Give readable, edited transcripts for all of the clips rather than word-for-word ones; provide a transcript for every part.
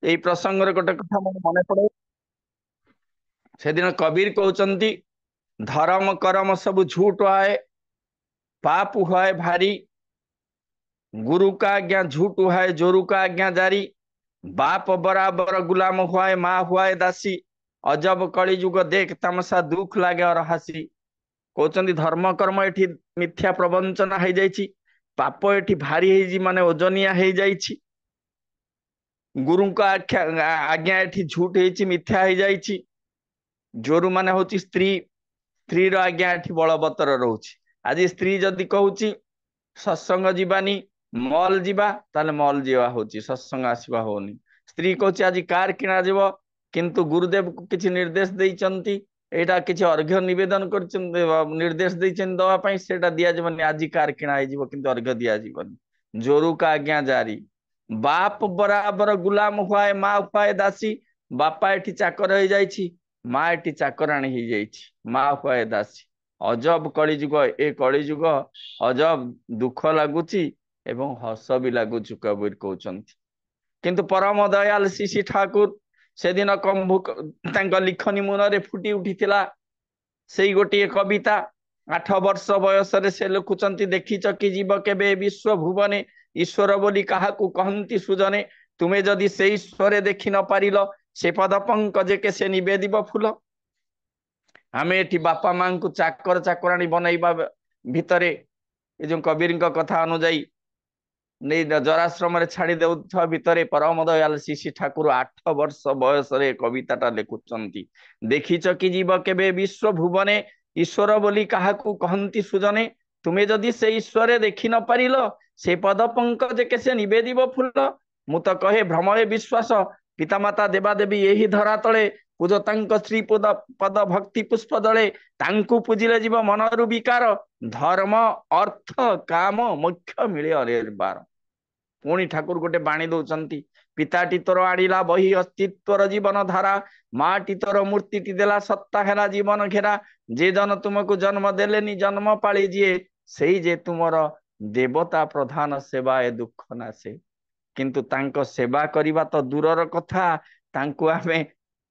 ଏଇ ପ୍ରସଙ୍ଗରେ ଗୋଟେ କଥା ମୋର ମନେ ପଡେ। ସେଦିନ କବୀର କହୁଛନ୍ତି, ଧର୍ମ କରମ ସବୁ ଝूठ आए, पाप हुआ है भारी, गुरु का आज्ञा झूठ हुआ है, जोरू का आज्ञा जारी, बाप बराबर गुलाम हुआ है, माँ हुआ है दासी, अजब कଳି ଯୁଗ देख तमसा दुख लागे और हसी। କହୁଛନ୍ତି ଧର୍ମ କର୍ମ ଏଠି ମିଥ୍ୟା ପ୍ରବଞ୍ଚନା ହେଇଯାଇଛି, ପାପ ଏଠି ଭାରି ହେଇଛି ମାନେ ଓଜନିଆ ହେଇଯାଇଛି, ଗୁରୁଙ୍କ ଆଜ୍ଞା ଏଠି ଝୁଟ ହେଇଛି, ମିଥ୍ୟା ହେଇଯାଇଛି, ଯୋରୁ ମାନେ ହଉଛି ସ୍ତ୍ରୀ, ସ୍ତ୍ରୀର ଆଜ୍ଞା ଏଠି ବଳବତ୍ତର ରହୁଛି। ଆଜି ସ୍ତ୍ରୀ ଯଦି କହୁଛି ସତ୍ସଙ୍ଗ ଯିବାନି, ମଲ ଯିବା, ତାହେଲେ ମଲ ଯିବା ହଉଛି, ସତ୍ସଙ୍ଗ ଆସିବା ହଉନି। ସ୍ତ୍ରୀ କହୁଛି ଆଜି କାର କିଣାଯିବ, କିନ୍ତୁ ଗୁରୁଦେବ କିଛି ନିର୍ଦ୍ଦେଶ ଦେଇଛନ୍ତି, ଏଇଟା କିଛି ଅର୍ଘ୍ୟ ନିବେଦନ କରିଛନ୍ତି, ନିର୍ଦ୍ଦେଶ ଦେଇଛନ୍ତି ଦବା ପାଇଁ, ସେଇଟା ଦିଆଯିବନି, ଆଜି କାର କିଣା ହେଇଯିବ କିନ୍ତୁ ଅର୍ଘ୍ୟ ଦିଆଯିବନି। जोरू का आज्ञा जारी, बाप बराबर गुलाम हुआ है, माँ हुआ है दासी, बापा एठी चाकर हो जाइछि, माँ एठी चाकराणी हो जाइछि, माँ हुआ है दासी। अजब कलिजुग, ए कलिजुग अजब दुख लगुची एवं हस भी लगुच कबीर कहउचंती। किंतु परम दयाल श्री ठाकुर से दिन कम्भु लिखनी मुନରେ फुटी उठिथिला सेई गोटे कविता। 8 वर्ष बयस से लिखुचंती, देखिच कि जीव केबे विश्व भुवने, ईश्वर बोली काहाकू कहंती सुजने, तुमे जदि से ईश्वरे देखि न पारिल, से पद पंकजे के से निवेदिब फूल। आमे एठी बापा मां को चाकर चाकराणी बनैबा भितरे ए जो कबीर कथा अनुଯାयी नहीं जराश्रम छाड़ी देउथवा भितरे परम दयाल श्री ठाकुर 8 वर्ष बयस कविताटा लिखुचंती। देखिच कि जीव केबे विश्व भुवने, ईश्वर बोली काहाकू कहंती सुजने, तुमे जदि से ईश्वरे देखि न पारिल, से पद पंकज के से निवेदिब फूल। मु तो कहे भ्रमए विश्वास, पितामाता देवादेवी यही धरा तले, पूज तांक श्री पद पद भक्ति पुष्प दले, तांकू पूजिले जीव मनरु विकार, धर्म अर्थ काम मोक्ष मिले अनिर्बार। पुणी ठाकुर गोटे बाणी दौरान, पिताटी तोर आनिला बही अस्तित्वर जीवन धारा, माटी तोर मूर्ति देला सत्ता है जीवन घेरा, जे जन तुमको जन्म देलेनी जन्म पाली जिए, से जे तुमर देवता प्रधान सेवा ए दुख नासे। किंतु तांको सेवा करवा तो दूरर कथा, तांको आमे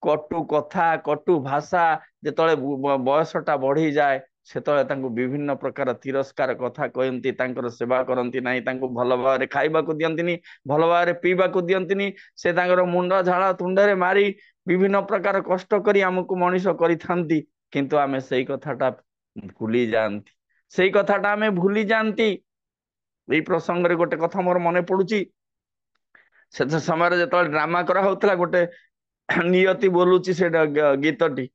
कटु कथा कटु भाषा जेतले बयसटा बढ़ी जाए सेतले तांको विभिन्न प्रकार तिरस्कार कथा कहती, तांकर सेवा करती नहीं, तांको भल भाव खाइबा को दियंतिनी, भल भाव पीवा को दियंतिनी, से तांकर मुंड झाड़ा तुंडरे मारी विभिन्न प्रकार कष्ट करी हमको मनीष करिथांती, किंतु आमे सेई कथाटा भूली जाती, सेई कथाटा आमे भूली जाती। एई प्रसंग रे गोटे कथा मोर मने पड़ुची, से समय जो ड्रामा करा होता गोटे नियति बोलुची से गीतटी,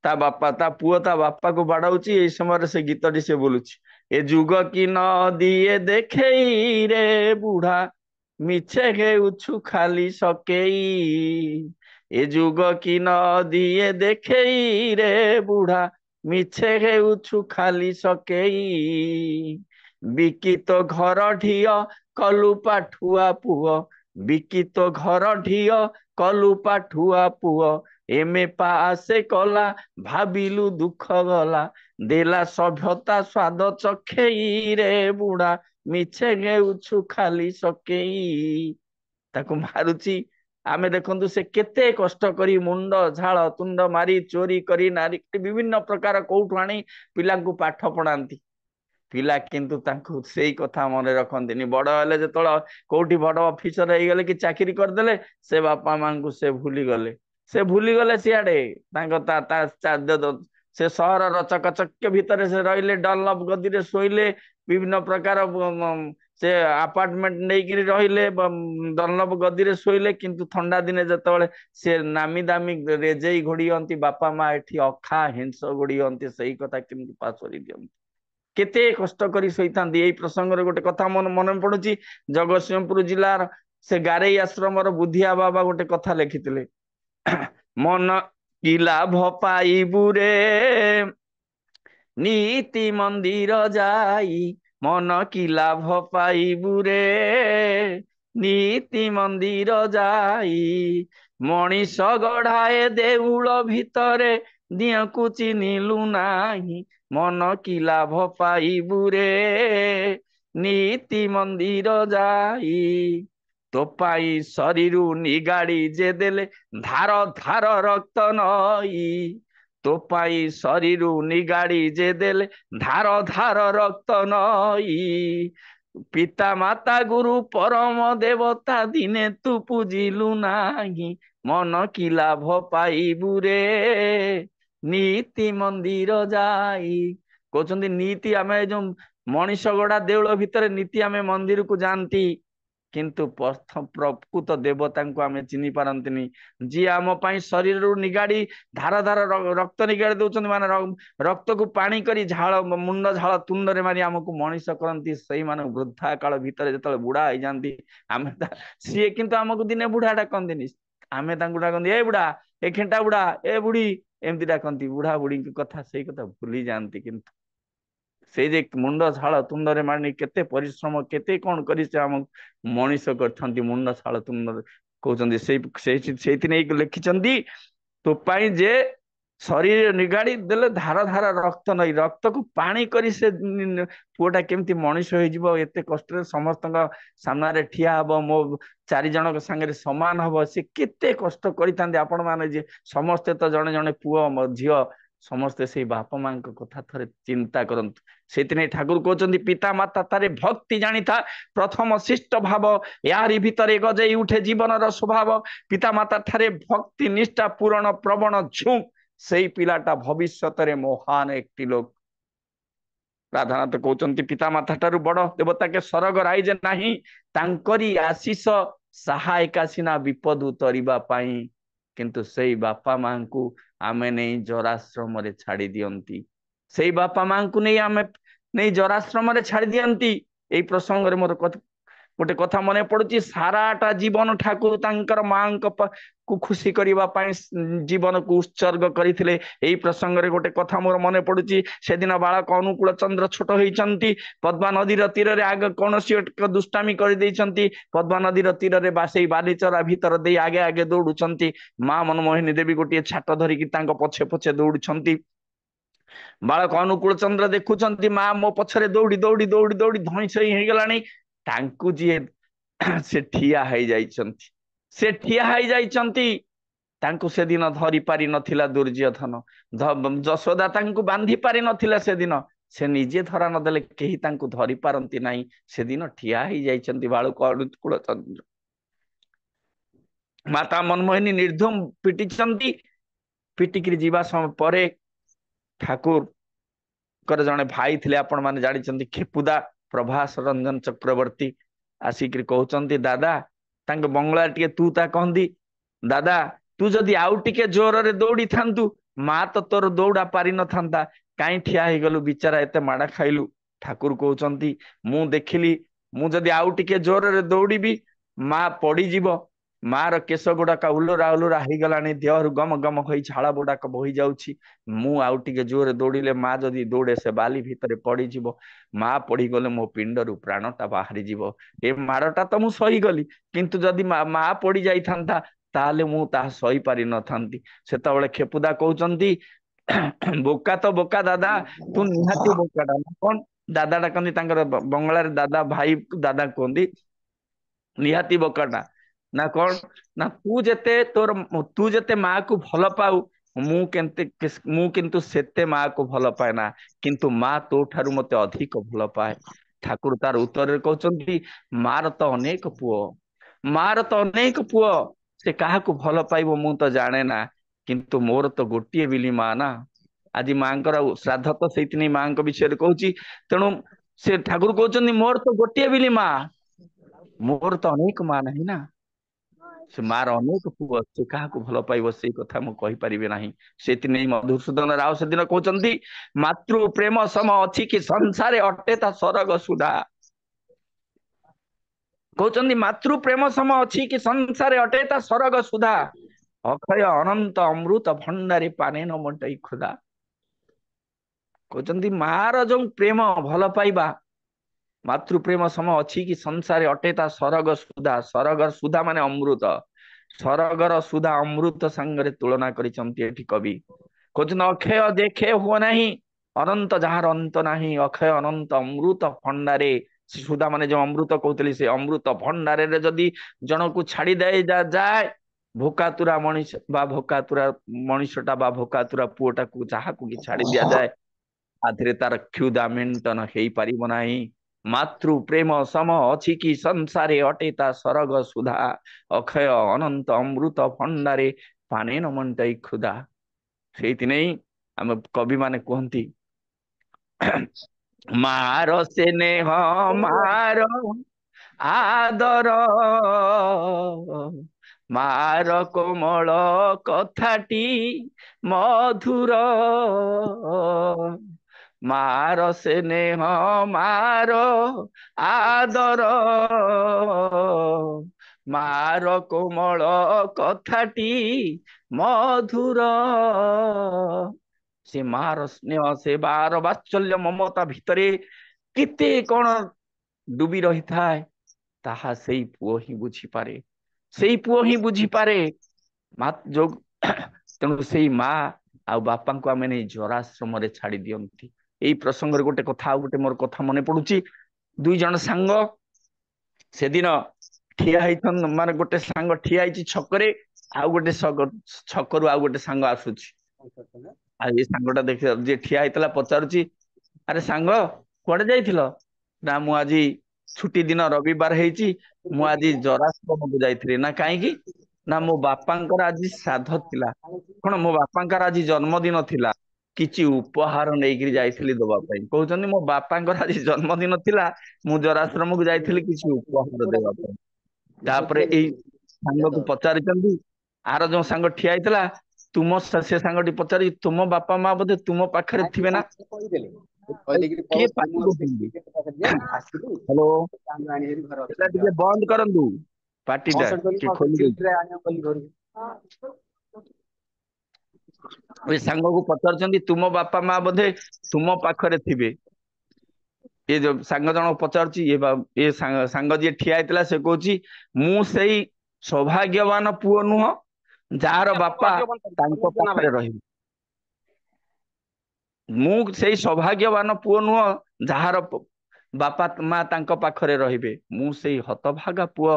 ता बापा ता पुओ ता बापा को बाड़ाऊची, ए समय से गीतटी से बोलुची, ए जुग की न दिए देखे रे बुढ़ा, मिछे गे उछु खाली सकेई, ए जुग की न दिए देखे रे बुढ़ा, मिछे गे उछु खाली सकेई, बिकी तो घर ढिय कलु पाठुआ पुओ, बिकी तो घर ढिय कलु पाठुआ पुओ, एमे पासे कला भाविलु दुख गला, देला सभ्यता स्वाद चखेई रे बुढ़ा, मिछे गेउछु खाली सकेई। ताको मारुची, आमे देखंतु से केते कष्ट करी मुंड झाल तुंड मारी चोरी करी नारी विभिन्न प्रकार कोठु आनी पिलांकु पाठ पढ़ांती। पिला किंतु तांकु सेई कथा मन रखंतिनी, बड़ हेले जेतळ कोठी बड़ ऑफिसर हो गले कि चाकरी करदेले, से बापा मां को से भूली गले, से भूली गले सियाडे तांको से सहर चकचक्य भितर से रहिले, डनलप गदी रे शोइले, विभिन्न प्रकार से अपार्टमेंट नहीं रहिले, डनलप गदी रे शोइले, किंतु ठंडा दिने जतବେଳେ से नामी दामी रेजेई घोड़ियंती, बापा मां एठी अखा हिंस घोड़ियंती, सही कथा किंतु पासरी दियंती, केते कष्ट करी सहीथांती। एई प्रसंग रे गोटे कथा मन मन पड़ुची, जगतसिंहपुर जिलार से गारेई आश्रम बुधिया बाबा गोटे कथा लिखिथिले, मन की लाभ पाइबु रे नीति मंदिर जाई, मन की लाभ पाइबु रे नीति मंदिर जाई, मनीष गढ़ाए देउल भितरे दियकु चिन्हिलु नाही, मन की लाभ पाइबु रे नीति मंदिर जाई, तो पाई शरीरु निगाड़ी जे देले धार धार रक्त नई। तो पाई शरीरु निगाड़ी जे देले धार धार रक्त नई। पिता माता गुरु परम देवता दिने तू पूजिलु नाही। मन की लाभ पाइबु रे नीति मंदिर जाई। कहते नीति आम जो मनीष गढ़ा देउल भितर नीति आम मंदिर को जाती किंतु प्रकृत देवता को आम चिन्ह पारती जी आम शरीर निगाड़ी धार धार रक्त निगाड़ी दौरान मान रक्त को पानी करी झाड़ मुंड झाड़ तुंड रे मारी आमको मनीष करती से वृद्धा काल भितर जो बुढ़ा हो जाती आम सी किंतु आमको दिने बुढ़ा डाकती आम डाकती ए बुढ़ा ए खेंटा बुढ़ा ए बुढ़ी एमती डाकती बुढ़ा बुढ़ी कथा से कथा भूली जाती किंतु से जे मुंड झाड़ तुंड रे मारनी केते परिश्रम केते कौन करी से आम मनीष करथंती मुंड झाड़ तुंड कहउचंदी से लिखिचंदी तो पाई जे शरीर निगाड़ी देले धार धार रक्त नई रक्त को पानी करी से पुआटा केमती मनीष हो एते कष्ट समस्त सामने ठिया हब मो चारि जन संगे समान हब से केते कष्ट करितांती आपण माने जे समस्ते तो जने जने पुओ झियो समस्ते से बापा मां कथा थरे चिंता करंतु से ठाकुर कहते पिता माता तारे भक्ति जानी था प्रथम शिष्ट भाव यारी भितरे गजई उठे जीवन स्वभाव पिता माता ठारे भक्ति निष्ठा पूरण प्रवण झुंक से पिलाटा भविष्यत महान एक लोक राधानाथ कहते पिता माता ठारू बड़ देवता के सरग राइजे नाही तांकरी आशीष सहायका सिना विपद उतरिबा पाई किंतु से बापा मां को आमे नहीं जराश्रम रे छाड़ी दियंती से बापा मां को नहीं आमे नहीं जराश्रम रे छाड़ी दियंती एई प्रसंग रे मोर गोटे कथा मन पड़ुची साराटा जीवन ठाकुर तांकर मां को खुशी करबा पाई जीवन को उत्सर्ग करथिले एई प्रसंग रे गोटे कथा मोर मन पड़ुची से दिन बालक अनुकूल चंद्र छोट होइचंती पद्मा नदी र तीर रे आग कोनोसी दुष्टामी कर देइचंती पद्मा नदी र तीर रे बासेई बालीचरा भीतर दे आगे आगे दौड़ुचंती मां मनमोहिनी देवी गोटे छाट धरी कि तांको पछे पछे दौड़ुचंती बालक अनुकूल चंद्र देखुचंती मां मो पछरे दौड़ी दौड़ी दौड़ी दौड़ी धईसई हे गलानी तांकु जी से ठिया है जाइचंती से ठिया है जाइचंती तांकु से दिन धरी पारी नथिला दुर्योधन जशोदा तांकु बांधी पारी नथिला से दिन से निजे धरा न देले केही तांकु धरी पारंती नाही से दिन ठिया है जाइचंती बालक अनुकूल चंद्र माता मनमोहिनी निर्धूम पिटिचंती पिटिकरी जीवा समय परे ठाकुर कर जने भाई थिले आपण माने जानिचंती खेपुदा प्रभास रंजन चक्रवर्ती आसिक कहते दादा तांग बंगला टे तू ता कहती दादा तू जदि आउ टिके जोर रे दौड़ी थांतु माँ तो तोर दौड़ा पारी न था कहीं ठिया हो गलु बिचारा एते माड़ा खाइलु ठाकुर कहते मु देखिली मु जदि आउ टिके जोर रे दौड़ी माँ पड़ी जीव माँ र केश गुड़ाक उलुरा उलुरा हो गलानी देहरु गम गम हो झाड़ गुड़ाक बही जाउछि मु आउ टिके जोर दौड़िले माँ जदि दौड़े से बाली भितर पड़ी जीव माँ पड़ी गले मो पिंडरु प्राणटा बाहरी जीव ए माड़टा तो मु सही गली किंतु जदि माँ पड़ी जाई थांता ताले मु ता सही पारी न थांती सेतबेले खेपुदा कहउचंती बोका तो बोका दादा तू निहाती बोकाटा कौन दादा डाकंती तांकर बंगला रे दादा भाई दादा कहंती निहाती बोकाटा ना कौन ना तू जेते माँ को भल पाऊ मु किंतु सेते माँ को भल पाए ना किंतु माँ तो ठारू मते अधिक भल पाए ठाकुर तार उत्तर कहते मार तो अनेक पुओ मार तो अनेक पुओ से कहा को भल पाइबो मु तो जाने ना किंतु मोर तो गोटे बिली माँ ना आज माँ श्राद्ध तो से माँ विषय कहूँ तेणु से ठाकुर कहते मोर तो गोटे बिली माँ मोर तो अनेक माँ नहीं ना से मार अनेक पुओ से क्या भल पाइब से कथा मुझे पारि ना से मधुसूदन राव से दिन कहते मातृ प्रेम सम अच्छी कि संसार अटे ता सरग सुधा कहते मातृ प्रेम सम अच्छी कि संसार अटे ता सरग सुधा अक्षय अनंत अमृत भंडारी पाने न मोटई खुदा कहते मार जो प्रेम भल पाइबा मातृ प्रेम सम अच्छी कि संसार अटेता सरग सुधा सरगर सुधा माने अमृत सरगर सुधा अमृत सांगरे तुलना करी कवि कहते अक्षय देखे हुआ नहीं अनंत जार अंत नहीं अक्षय अनंत अमृत भंडारे ସୁଧା ମାନେ ଯୋଉ ଅମୃତ କହୁଥିଲି ସେ ଅମୃତ ଭଣ୍ଡାରରେ ଯଦି ଜଣକୁ ଛାଡି ଦେଇ ଯାଏ ଭୋକାତୁରା ମଣିଷ ବା ଭୋକାତୁରା ମଣିଷଟା ବା ଭୋକାତୁରା ପୁଅଟାକୁ ଯାହାକୁ କି ଛାଡି ଦିଆଯାଏ ଆଧିରେ ତାର କ୍ଷୁଧା ମେଣ୍ଟନ ହେଇପାରିବ ନାହିଁ। ମାତୃ ପ୍ରେମ ସମ ଅଛି କି ସଂସାରେ ଅଟେ ତା ସରଗ ସୁଧା ଅକ୍ଷୟ ଅନନ୍ତ ଅମୃତ ଭଣ୍ଡାରେ ପାନେ ନ ମଣ୍ଟାଇ କ୍ଷୁଧା। ସେଇଥିନେଇ ଆମ କବି ମାନେ କୁହନ୍ତି ମାର ସ୍ନେହ ମାର ଆଦର ମାର କୋମଳ କଥାଟି ମଧୁର ମାର ସ୍ନେହ ମାର ଆଦର ମାର କୋମଳ କଥାଟି ମଧୁର। ସେ ମାର ସ୍ନେହ ସେ ବାର ବାତ୍ସଲ୍ୟ ମମତା ଭିତରେ କେତେ କଣ ଡୁବି ରହିଥାଏ ତାହା ସେଇ ପୁଅ ହିଁ ବୁଝିପାରେ। ସେଇ ପୁଅ ହିଁ ବୁଝିପାରେ। ତେଣୁ ସେଇ ମା ଆଉ ବାପାଙ୍କୁ ଆମେ ନେଇ ଜରାଶ୍ରମରେ ଛାଡି ଦିଅନ୍ତି। ଏଇ ପ୍ରସଙ୍ଗରେ ଗୋଟେ କଥା ଆଉ ଗୋଟେ ମୋର କଥା ମନେ ପଡୁଛି। ଦୁଇ ଜଣ ସାଙ୍ଗ ସେଦିନ ଠିଆ ହେଇଛନ୍ତି ମାନେ ଗୋଟେ ସାଙ୍ଗ ଠିଆ ହେଇଛି ଛକରେ ଆଉ ଗୋଟେ ଛକରୁ ଆଉ ଗୋଟେ ସାଙ୍ଗ ଆସୁଛି। ଆଉ ଏ ସାଙ୍ଗଟା ଦେଖ ଯିଏ ଠିଆ ହେଇଥିଲା ପଚାରୁଛି ଆରେ ସାଙ୍ଗ କୁଆଡେ ଯାଇଥିଲ? ନା ମୁଁ ଆଜି ଛୁଟି ଦିନ ରବିବାର ହେଇଛି ମୁଁ ଆଜି ଜରାଶ୍ରମକୁ ଯାଇଥିଲି। ନା କାହିଁକି? ନା ମୋ ବାପାଙ୍କର ଆଜି ଶ୍ରାଦ୍ଧ ଥିଲା। କଣ ମୋ ବାପାଙ୍କର ଆଜି ଜନ୍ମଦିନ ଥିଲା କିଛି ଉପହାର ନେଇକିରି ଯାଇଥିଲି ଦବା ପାଇଁ। କହୁଛନ୍ତି ମୋ ବାପାଙ୍କର ଆଜି ଜନ୍ମଦିନ ଥିଲା ମୁଁ ଜରାଶ୍ରମକୁ ଯାଇଥିଲି କିଛି ଉପହାର ଦେବା ପାଇଁ। ତାପରେ ଏଇ ସାଙ୍ଗକୁ ପଚାରିଛନ୍ତି ଆର ଯୋଉ ସାଙ୍ଗ ଠିଆ ହେଇଥିଲା ସେ ସାଙ୍ଗଟି ପଚାରି ତୁମ ବାପା ମା ବୋଧେ ତୁମ ପାଖରେ ଥିବେ ନା? କିଏ ପାଟି କରୁଛନ୍ତି? ହ୍ୟାଲୋ ସେଟା ଟିକେ ବନ୍ଦ କରନ୍ତୁ ପାଟିଟା କିଏ ଖୋଲି ଦେଇଛି। ଏ ସାଙ୍ଗକୁ ପଚାରୁଛନ୍ତି ତୁମ ବାପା ମା ବୋଧେ ତୁମ ପାଖରେ ଥିବେ। ଏ ଯୋଉ ସାଙ୍ଗ ଜଣକ ପଚାରୁଛି ଏ ସାଙ୍ଗ ଯିଏ ଠିଆ ହେଇଥିଲା ସେ କହୁଛି ମୁଁ ସେଇ ସୌଭାଗ୍ୟବାନ ପୁଅ ନୁହଁ ଯାହାର ବାପା ତାଙ୍କ ପାଖରେ ରହିବେ। ମୁଁ ସେଇ ସୌଭାଗ୍ୟବାନ ପୁଅ ନୁହଁ ଯାହାର ବାପା ମା ତାଙ୍କ ପାଖରେ ରହିବେ। ମୁଁ ସେଇ ହତଭାଗା ପୁଅ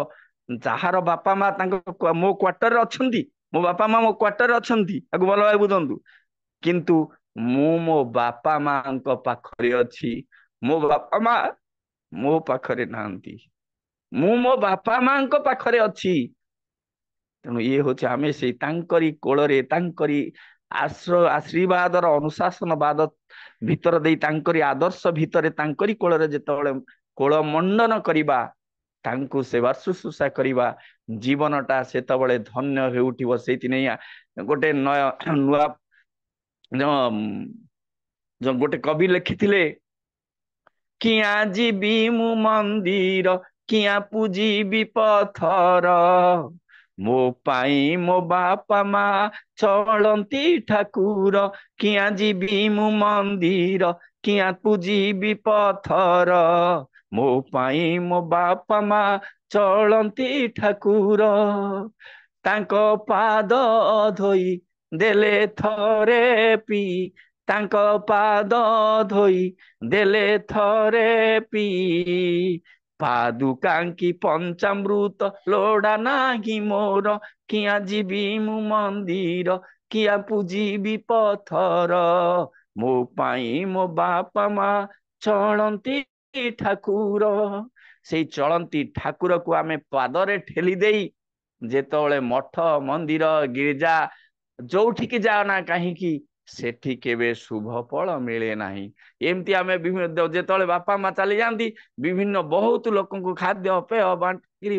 ଯାହାର ବାପା ମା ତାଙ୍କ ମୋ କ୍ୱାର୍ଟରରେ ଅଛନ୍ତି। ମୋ ବାପା ମା ମୋ କ୍ୱାର୍ଟରରେ ଅଛନ୍ତି। ତାକୁ ଭଲ ଭାବେ ବୁଝନ୍ତୁ। କିନ୍ତୁ ମୁଁ ମୋ ବାପା ମାଙ୍କ ପାଖରେ ଅଛି। ମୋ ବାପା ମା ମୋ ପାଖରେ ନାହାନ୍ତି। ମୁଁ ମୋ ବାପା ମାଙ୍କ ପାଖରେ ଅଛି। ତେଣୁ ଇଏ ହଉଛି ଆମେ ସେଇ ତାଙ୍କରି କୋଳରେ ତାଙ୍କରି ଆଶୀର୍ବାଦର ଅନୁଶାସନବାଦ ଭିତର ଦେଇ ତାଙ୍କରି ଆଦର୍ଶ ଭିତରେ ତାଙ୍କରି କୋଳରେ ଯେତେବେଳେ କୋଳ ମଣ୍ଡନ କରିବା ତାଙ୍କୁ ସେବା ଶୁଶ୍ରୂଷା କରିବା ଜୀବନଟା ସେତେବେଳେ ଧନ୍ୟ ହେଉଠିବ। ସେଇଥିନେଇ ଗୋଟେ ନୂଆ ଯୋଉ ଗୋଟେ କବି ଲେଖିଥିଲେ କିଆଁ ଯିବି ମୁଁ ମନ୍ଦିର କିଆଁ ପୂଜିବି ପଥର ମୋ ପାଇଁ ମୋ ବାପା ମା ଚଳନ୍ତି ଠାକୁର। କିଆଁ ଯିବି ମୁଁ ମନ୍ଦିର କିଆଁ ପୂଜିବି ପଥର ମୋ ପାଇଁ ମୋ ବାପା ମା ଚଳନ୍ତି ଠାକୁର। ତାଙ୍କ ପାଦ ଧୋଇ ଦେଲେ ଥରେ ପିଇ ତାଙ୍କ ପାଦ ଧୋଇ ଦେଲେ ଥରେ ପିଇ ପାଦୁକାଙ୍କି ପଞ୍ଚାମୃତ ଲୋଡ଼ା ନାହିଁ ମୋର। କିଆଁ ଯିବି ମୁଁ ମନ୍ଦିର କିଆଁ ପୂଜିବି ପଥର ମୋ ପାଇଁ ମୋ ବାପା ମା ଚଳନ୍ତି ଠାକୁର। ସେଇ ଚଳନ୍ତି ଠାକୁରକୁ ଆମେ ପାଦରେ ଠେଲି ଦେଇ ଯେତେବେଳେ ମଠ ମନ୍ଦିର ଗିର୍ଜା ଯୋଉଠିକି ଯାଅ ନା କାହିଁକି ସେଠି କେବେ ଶୁଭ ଫଳ ମିଳେ ନାହିଁ। ଏମିତି ଆମେ ଯେତେବେଳେ ବାପା ମା ଚାଲି ଯାଆନ୍ତି ବିଭିନ୍ନ ବହୁତ ଲୋକଙ୍କୁ ଖାଦ୍ୟ ପେୟ ବାଣ୍ଟିକିରି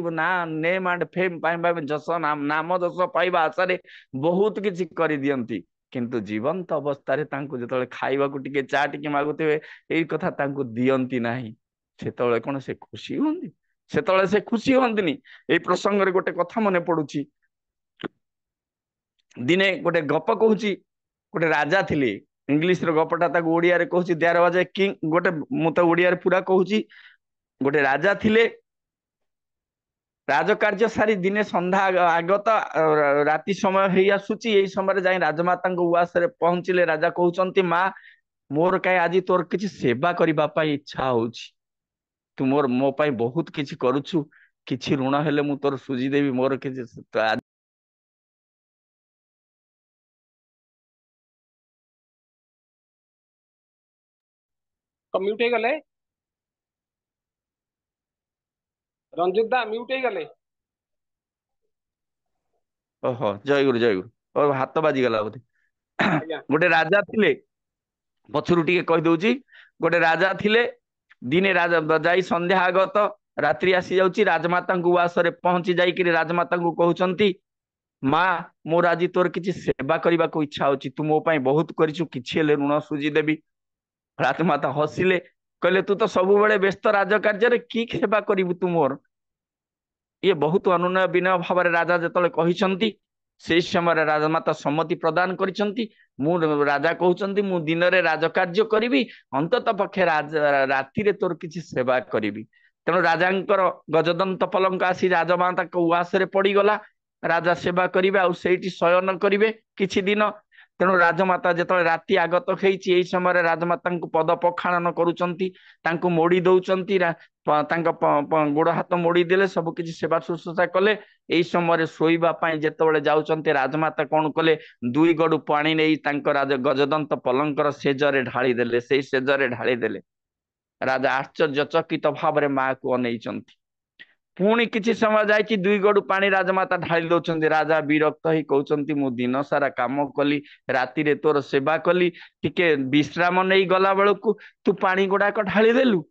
ନେମ୍ ଆଣ୍ଡ ଫେମ୍ ପାଇବା ନାମ ଯଶ ପାଇବା ଆଶାରେ ବହୁତ କିଛି କରିଦିଅନ୍ତି। କିନ୍ତୁ ଜୀବନ୍ତ ଅବସ୍ଥାରେ ତାଙ୍କୁ ଯେତେବେଳେ ଖାଇବାକୁ ଟିକେ ଚା ଟିକେ ମାଗୁଥିବେ ଏଇ କଥା ତାଙ୍କୁ ଦିଅନ୍ତି ନାହିଁ। ସେତେବେଳେ କଣ ସେ ଖୁସି ହୁଅନ୍ତି? ସେତେବେଳେ ସେ ଖୁସି ହୁଅନ୍ତିନି। ଏଇ ପ୍ରସଙ୍ଗରେ ଗୋଟେ କଥା ମନେ ପଡୁଛି। ଦିନେ ଗୋଟେ ଗପ କହୁଛି। ଗୋଟେ ରାଜା ଥିଲେ ଇଂଲିଶର ଗପଟା ତାକୁ ଓଡିଆରେ କହୁଛି ଦେୟାର ୱାଜ ଏ କିଙ୍ଗ। ଗୋଟେ ମୁଁ ତ ଓଡିଆରେ ପୁରା କହୁଛି। ଗୋଟେ ରାଜା ଥିଲେ ରାଜକାର୍ଯ୍ୟ ସାରି ଦିନେ ସନ୍ଧ୍ୟା ଆଗତ ରାତି ସମୟ ହେଇ ଆସୁଛି। ଏଇ ସମୟରେ ଯାଇ ରାଜମାତାଙ୍କ ଉଆସରେ ପହଞ୍ଚିଲେ। ରାଜା କହୁଛନ୍ତି ମା ମୋର କାହିଁ ଆଜି ତୋର କିଛି ସେବା କରିବା ପାଇଁ ଇଚ୍ଛା ହଉଛି। तू मोर मो पाई बहुत किछि करूछु किछि ऋण हेले मु तोर सुजी देवी मोर किछि म्यूट हो गले रंजित दा म्यूट हो गले ओहो जय गुरु और हाथ बाजी गला बोधे आज्ञा गोटे राजा थिले पछरु टिके कहि दउची गोटे राजा थिले दिने राजा जाई संध्या आगत रात्रि आसी जाउची राजमाता उवासरे पहुंची जाई कि राजमाता को कहउचंती माँ मोर आज तोर किछि सेवा करबा को इच्छा होची तू मो पाई बहुत करिछु किछि ले ऋण सुजी देबी राजमाता हसिले कहले तू तो सब बेले व्यस्त राज कार्य की सेवा करिबु तू मोर ये बहुत अनुनय विनय भाव राजा जेतले कहिसंती से समय राजमाता सम्मति प्रदान करिसंती मु राजा कहउचंती मु दिन रे राजकार्य करिबी अंतत पक्षे राति रे तोर किछि सेवा करिबी तेणु राजांकर गजदंत पलंक आसी राजमाता को उवासरे पड़ी गला राजा सेवा करिबे आ सेठी शयन करिबे किछि दिन तेणु राजमाता जेतले राति आगत हेइछि एई समय राजमाता को पद पखाणन करूचंती तांको मोड़ी दउचंती गोड़ हाथ मोड़ी देले सब किछि सेवा शुश्रूषा कले एई समय सोईबा पाई जेतबेले जाउचंती राजमाता कोन कले दुई गडु पानी नेई तांको राज गजदंत पलंकर सेजरे ढाली देले सेई सेजरे ढाली देले राजा आश्चर्यचकित भाव माँ को अनैचंती पुणी किछि समय जाइछि दुई गडु पानी राजमाता ढाली दउचंती राजा विरक्त ही कहउचंती मु दिन सारा काम कली राति रे तोर सेवा कली टिके विश्राम नेई गला बेलकु तू पानी गुडाक ढाली देलु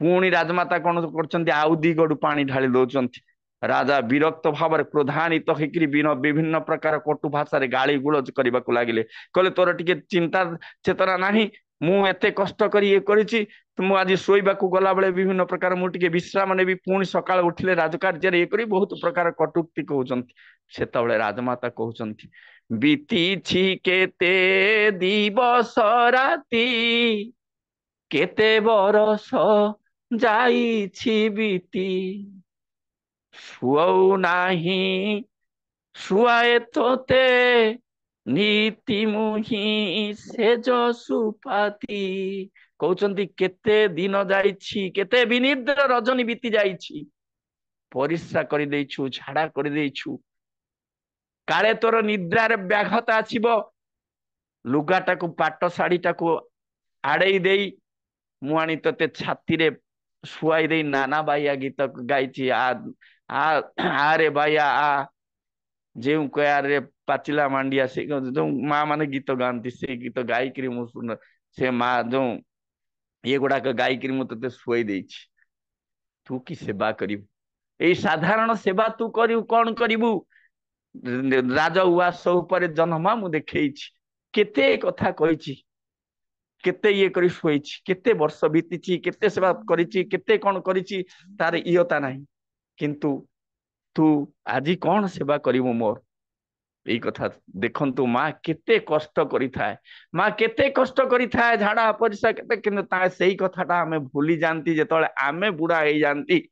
पुणी राजमाता कौन करछंती आउ दी गडु पानी ढाली दउचंती राजा विरक्त भाव क्रोधान्वित होकर विभिन्न प्रकार कटु भाषा गाली गुलज करने को लगिले कहले तोर टिके चिंता चेतना नाही मु एते कष्ट करी ये करिछि तुम आज शोइबा को गला बेले विभिन्न प्रकार मु टिके विश्राम नेबी पुणी सकाळ उठिले राजकार्य ये करी बहुत प्रकार कटुक्ति कहउचंती सेतबेले राजमाता कहउचंती बीती छि केते दिवस राती केते बरस जाइछि बीती शुआउ नाही शुआए तोते नीति मुही से जो सुपाती कहउचंती केते दिन जाइछि केते विनिद्र रजनी बीती जाइछि परिश्रा कर देइछु झाड़ा कर देइछु काले तोर निद्रार व्याघत आछिबो लुगाटा को पाट साड़ीटा को आड़े देई मुआणी तते छाती रे शुआई दे नाना बाइया गीत गाई आ रे बाइया आ जो कयारे पाचिला मांडिया से जो माँ माने गीत गाती से गीत गायिकी मुझ से माँ जो ये गुड़ाक गायिकी मुझे शुआई दे तू कि सेवा करू यही साधारण सेवा तू करू कौन करू राज उवास उपर जन्मा मु देखी केते कथा कही केते ये करी शुईछि केते वर्ष बीतीछि केते सेवा करिछि केते कोन करिछि तार इयता नाही किंतु तू आजी कौन सेवा करिवु मोर यही कथा देखंतु माँ केते कष्ट करी थाए माँ केते कष्ट करी थाए झाड़ा परिसा केते किंतु ता सेही कथाटा आमे भूली जानती जेतले आमे बुढ़ा हे जानती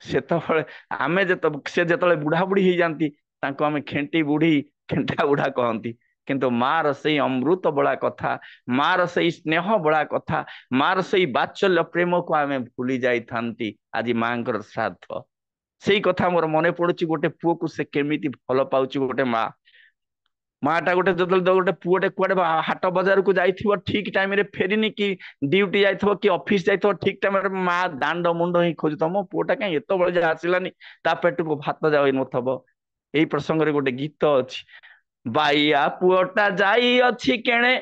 सेतबेले आमे से जेतले बुढ़ा बुढ़ी हे जानती तांको आमे खेंटी बुढ़ी खेंटा बुढ़ा कहंती किंतु मार से अमृत बड़ा कथा मार से स्नेह बड़ा कथा मार से बात्सल्य प्रेम को आमे भूली जाई थांती आज मांकर श्राद्ध सेही कथा मोर मने पड़ुची गोटे पुओ को से केमिति भल पाउची गोटे माँ माटा गोटे गोटे पुओटे कुआडे हाट बाजार को जाइथिबो ठीक टाइम रे फेरिनी कि ड्यूटी जाइथिबो कि ऑफिस जाइथिबो ठीक टाइम रे माँ दांड मुंड ही खोजुथबो मो पुओटा काई एतो बळे आसिलानी ता पेट को भात जाई नथबो एई प्रसंग रे गोटे गीत अछि बाइया पुओटा जाई अछि केणे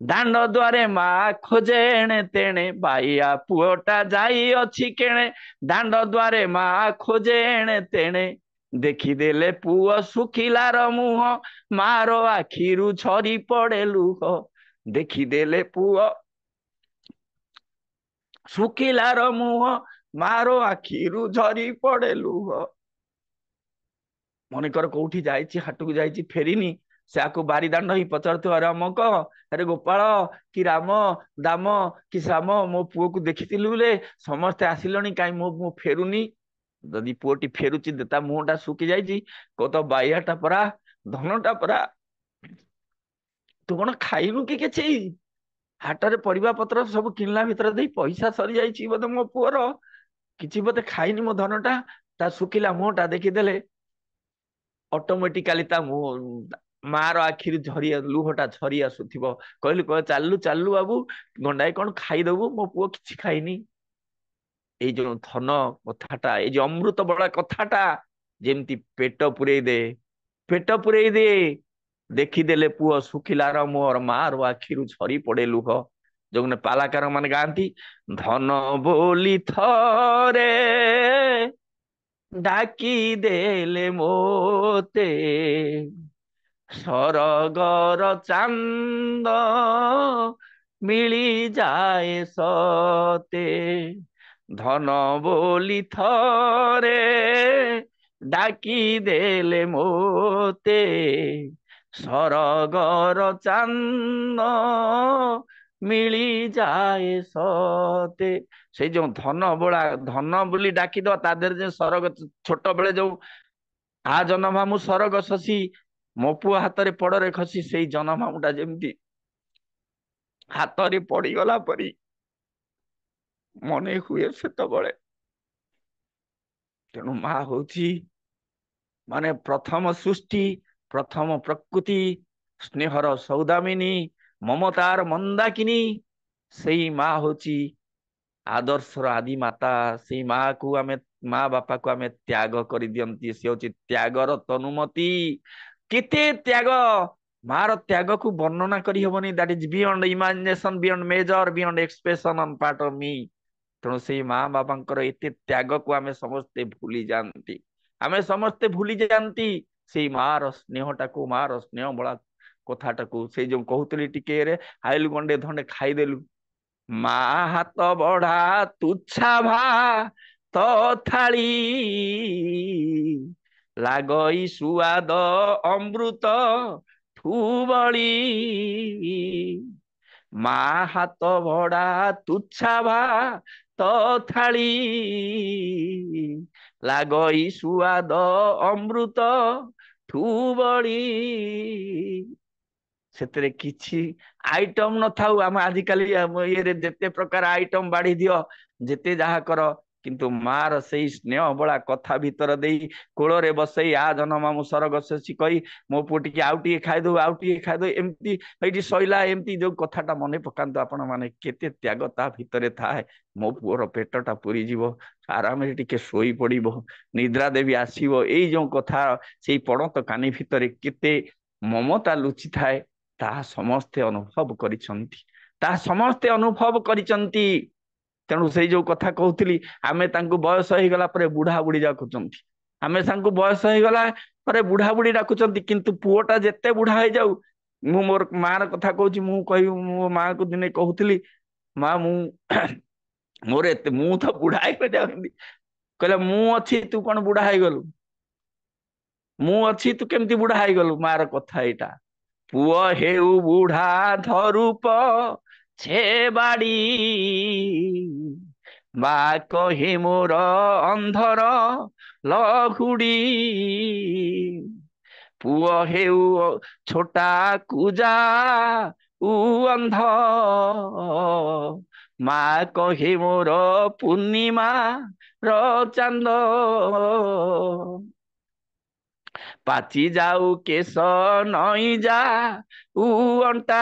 दांड द्वारे माँ खोजेणे तेणे बाइया पुओटा जाई अछि केणे दांड द्वारे माँ खोजेणे तेणे देखिदेले पुओ सुखिलार मुह मारो आखिरु झरी पड़े लुह देखिदेले पुओ सुखिलार मुह मारो आखिरु झरी पड़े लुह मनेकर कोठी जाइछि हाटू जाइछि फेरिनी से आकु बारी दांड ही पचारथु रामक अरे गोपाल कि राम दाम कि श्याम मो पुओ को देखिथिलु ले समस्ते आसिलनी काई मो फेरुनी जदि पुओटी फेरुची ता मुहटा सुखी जाइछि को तो बाइयाटा परा धनटा परा तू कौन खाइबु कि किछि हाटरे परिबा पत्र सब किनला भितर दे पैसा सरी जाइछि बोधे मो पुओर କିଛି ବୋଧେ ଖାଇନି ମୋ ଧନଟା। ତା ଶୁଖିଲା ମୁହଁଟା ଦେଖିଦେଲେ ଅଟୋମେଟିକାଲି ତା ମୁହଁ ମାର ଆଖିରୁ ଲୁହଟା ଝରି ଆସୁଥିବ। କହିଲୁ ଚାଲୁ ଚାଲୁ ବାବୁ, ଗଣ୍ଡାଏ କଣ ଖାଇଦବୁ, ମୋ ପୁଅ କିଛି ଖାଇନି। ଏଇ ଯୋଉ ଧନ କଥାଟା, ଏଇ ଯୋଉ ଅମୃତ ବଳା କଥାଟା ଯେମିତି ପେଟ ପୁରେଇ ଦେ, ପେଟ ପୁରେଇ ଦେ। ଦେଖିଦେଲେ ପୁଅ ଶୁଖିଲାର ମୁହଁର ମାର ଆଖିରୁ ଝରି ପଡେ ଲୁହ। ଯୋଉମାନେ ପାଲାକାର ମାନେ ଗାଆନ୍ତି, ଧନ ବୋଲି ଥରେ ଡାକି ଦେଲେ ମୋତେ, ସରଗର ଚାନ୍ଦ ମିଳିଯାଏ ସତେ। ଧନ ବୋଲି ଥରେ ଡାକି ଦେଲେ ମୋତେ, ସରଗର ଚାନ୍ଦ ମିଳିଯାଏ ସତେ। ସେଇ ଯୋଉ ଧନ ବୋଲି ଡାକିଦବା, ତା ଦେହରେ ଯୋଉ ସରଗ, ଛୋଟ ବେଳେ ଯୋଉ ଆ ଜନମାମୁ ସରଗ ଶଶୀ, ମୋ ପୁଅ ହାତରେ ପଡରେ ଖସି, ସେଇ ଜନମାମୁଟା ଯେମିତି ହାତରେ ପଡିଗଲା ପରି ମନେ ହୁଏ ସେତେବେଳେ। ତେଣୁ ମା ହଉଛି ମାନେ ପ୍ରଥମ ସୃଷ୍ଟି, ପ୍ରଥମ ପ୍ରକୃତି, ସ୍ନେହର ସୌଦାମିନୀ, ମମତାର ମନ୍ଦାକିନୀ। ସେଇ ମା ହଉଛି ଆଦର୍ଶର ଆଦି ମାତା। ସେଇ ମା ବାପାକୁ ଆମେ ତ୍ୟାଗ କରିଦିଅନ୍ତି। ସେ ହଉଛି ତ୍ୟାଗର ତନୁମତି। କେତେ ତ୍ୟାଗ! ମାର ତ୍ୟାଗକୁ ବର୍ଣ୍ଣନା କରିହବନି। That is beyond imagination, beyond major, beyond expression on part of ମି। ତେଣୁ ସେଇ ମା ବାବାଙ୍କର ଏତେ ତ୍ୟାଗକୁ ଆମେ ସମସ୍ତେ ଭୁଲି ଯାଆନ୍ତି। ଆମେ ସମସ୍ତେ ଭୁଲି ଯାଆନ୍ତି ସେଇ ମାର ସ୍ନେହଟାକୁ, ମାର ସ୍ନେହ ବଳା କଥାଟାକୁ। ସେଇ ଯୋଉ କହୁଥିଲି ଟିକେରେ, ଆଇଲୁ ଗଣ୍ଡେ ଧଣ୍ଡେ ଖାଇଦେଲୁ, ମା ହାତ ବଢା ତୁଚ୍ଛା ଭାତ ଥାଳି, ଲାଗଇ ସୁଆଦ ଅମୃତ ଠୁବଳି। ମା ହାତ ଭଡା ତୁଚ୍ଛା ଭାତ ଥାଳି, ଲାଗଇ ସୁଆଦ ଅମୃତ ଠୁବଳି। ସେଥିରେ କିଛି ଆଇଟମ ନଥାଉ। ଆମେ ଆଜିକାଲି ଇଏରେ ଯେତେ ପ୍ରକାର ଆଇଟମ ବାଢି ଦିଅ, ଯେତେ ଯାହା କର, କିନ୍ତୁ ମାର ସେଇ ସ୍ନେହ ବଳା କଥା ଭିତର ଦେଇ କୋଳରେ ବସେଇ ଆ ଜନମାମୁ ସରଗ ଶଶୀ କହି, ମୋ ପୁଅ ଟିକେ ଆଉ ଟିକେ ଖାଇଦଉ, ଆଉ ଟିକେ ଖାଇଦଉ, ଏମିତି ଏଇଠି ଶଇଲା, ଏମିତି ଯୋଉ କଥାଟା ମନେ ପକାନ୍ତୁ ଆପଣ ମାନେ। କେତେ ତ୍ୟାଗ ତା ଭିତରେ ଥାଏ। ମୋ ପୁଅର ପେଟଟା ପୁରିଯିବ, ଆରାମରେ ଟିକେ ଶୋଇ ପଡିବ, ନିଦ୍ରା ଦେବୀ ଆସିବ। ଏଇ ଯୋଉ କଥା, ସେଇ ପଣତ କାନି ଭିତରେ କେତେ ମମତା ଲୁଚି ଥାଏ, ତାହା ସମସ୍ତେ ଅନୁଭବ କରିଛନ୍ତି, ତାହା ସମସ୍ତେ ଅନୁଭବ କରିଛନ୍ତି। ତେଣୁ ସେଇ ଯୋଉ କଥା କହୁଥିଲି, ଆମେ ତାଙ୍କୁ ବୟସ ହେଇଗଲା ପରେ ବୁଢା ବୁଢୀ ଡାକୁଛନ୍ତି। ଆମେ ତାଙ୍କୁ ବୟସ ହେଇଗଲା ପରେ ବୁଢା ବୁଢୀ ଡାକୁଛନ୍ତି। କିନ୍ତୁ ପୁଅଟା ଯେତେ ବୁଢା ହେଇଯାଉ, ମୁଁ ମୋର ମାର କଥା କହୁଛି, ମୁଁ କହିବି, ମୋ ମାକୁ ଦିନେ କହୁଥିଲି, ମା ମୋର ଏତେ, ମୁଁ ତ ବୁଢା ହେଇଯାଉଛନ୍ତି। କହିଲା, ମୁଁ ଅଛି ତୁ କଣ ବୁଢା ହେଇଗଲୁ? ମୁଁ ଅଛି ତୁ କେମିତି ବୁଢା ହେଇଗଲୁ? ମାର କଥା ଏଇଟା। ପୁଅ ହେଉ ବୁଢା ଧରୁପ ଛେ ବାଡି, ମା କହି ମୋର ଅନ୍ଧର ଲଘୁଡି। ପୁଅ ହେଉ ଛୋଟା କୁଜା ଅନ୍ଧ, ମା କହି ମୋର ପୂର୍ଣ୍ଣିମା ର ଚାନ୍ଦ। ପାଚି ଯାଉ କେଶ ନଇଁ ଯା ଅଣ୍ଟା,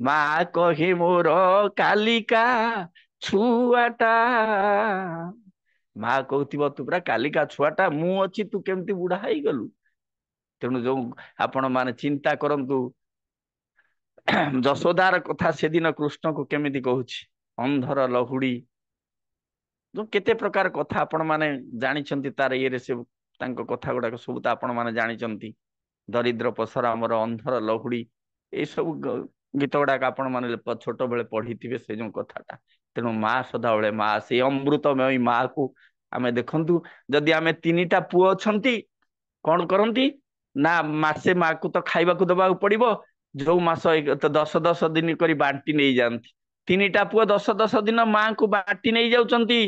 ମା କହି ମୋର କାଲିକା ଛୁଆଟା। ମା କହୁଥିବ, ତୁ ପୁରା କାଲିକା ଛୁଆଟା, ମୁଁ ଅଛି ତୁ କେମିତି ବୁଢା ହେଇଗଲୁ? ତେଣୁ ଯୋଉ ଆପଣ ମାନେ ଚିନ୍ତା କରନ୍ତୁ, ଯଶୋଦାର କଥା ସେଦିନ କୃଷ୍ଣକୁ କେମିତି କହୁଛି, ଅନ୍ଧର ଲହୁଡି। ଯୋଉ କେତେ ପ୍ରକାର କଥା ଆପଣ ମାନେ ଜାଣିଛନ୍ତି, ତାର ଇଏରେ ସେ ତାଙ୍କ କଥା ଗୁଡାକ ସବୁ ତ ଆପଣ ମାନେ ଜାଣିଛନ୍ତି। ଦରିଦ୍ର ପସରା ଆମର ଅନ୍ଧର ଲହୁଡି, ଏଇ ସବୁ ଗୀତ ଗୁଡାକ ଆପଣ ମାନେ ଛୋଟ ବେଳେ ପଢିଥିବେ ସେ ଯୋଉ କଥାଟା। ତେଣୁ ମା ସଦାବେଳେ ମା, ସେଇ ଅମୃତମୟୀ ମା କୁ ଆମେ ଦେଖନ୍ତୁ। ଯଦି ଆମେ ତିନିଟା ପୁଅ ଅଛନ୍ତି, କଣ କରନ୍ତି ନା, ମାସେ ମାକୁ ତ ଖାଇବାକୁ ଦବାକୁ ପଡିବ। ଯୋଉ ମାସ 10 ଦିନ କରି ବାଣ୍ଟି ନେଇଯାଆନ୍ତି। ତିନିଟା ପୁଅ 10 ଦିନ ମାଙ୍କୁ ବାଣ୍ଟି ନେଇ ଯାଉଛନ୍ତି।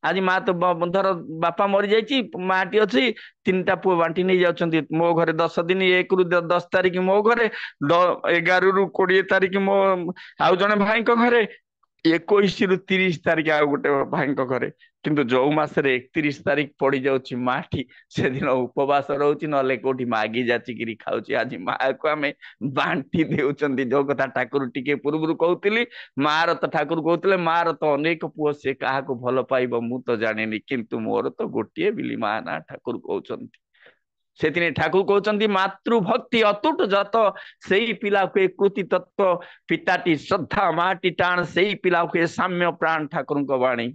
ଆଜି ମା ତ ଧର ବାପା ମରିଯାଇଛି, ମାଟି ଅଛି, ତିନିଟା ପୁଅ ବାଣ୍ଟି ନେଇ ଯାଉଛନ୍ତି। ମୋ ଘରେ 10 ଦିନ, 1 ରୁ 10 ତାରିଖ ମୋ ଘରେ, 11 ରୁ 20 ତାରିଖ ମୋ ଆଉ ଜଣେ ଭାଇଙ୍କ ଘରେ, 21 ରୁ 30 ତାରିଖ ଆଉ ଗୋଟେ ଭାଇଙ୍କ ଘରେ, କିନ୍ତୁ ଯୋଉ ମାସରେ 31 ତାରିଖ ପଡି ଯାଉଛି ମାଠି, ସେଦିନ ଉପବାସ ରହୁଛି, ନହେଲେ କୋଉଠି ମାଗି ଯାଚିକିରି ଖାଉଛି। ଆଜି ମାକୁ ଆମେ ବାଣ୍ଟି ଦେଉଛନ୍ତି। ଯୋଉ କଥା ଠାକୁର ଟିକେ ପୂର୍ବରୁ କହୁଥିଲି, ମାର ତ ଠାକୁର କହୁଥିଲେ ମାର ତ ଅନେକ ପୁଅ, ସେ କାହାକୁ ଭଲ ପାଇବ ମୁଁ ତ ଜାଣିନି, କିନ୍ତୁ ମୋର ତ ଗୋଟିଏ ବିଲି ମା ନା ଠାକୁର କହୁଛନ୍ତି। ସେଥିରେ ଠାକୁର କହୁଛନ୍ତି ମାତୃଭକ୍ତି ଅତୁଟ ଯତ, ସେଇ ପିଲାକୁ ଏ କୃତି ତତ୍ଵ ପିତାଟି ଶ୍ରଦ୍ଧା ମାଟି ଟାଣ, ସେଇ ପିଲାକୁ ଏ ସାମ୍ୟ ପ୍ରାଣ, ଠାକୁରଙ୍କ ବାଣୀ।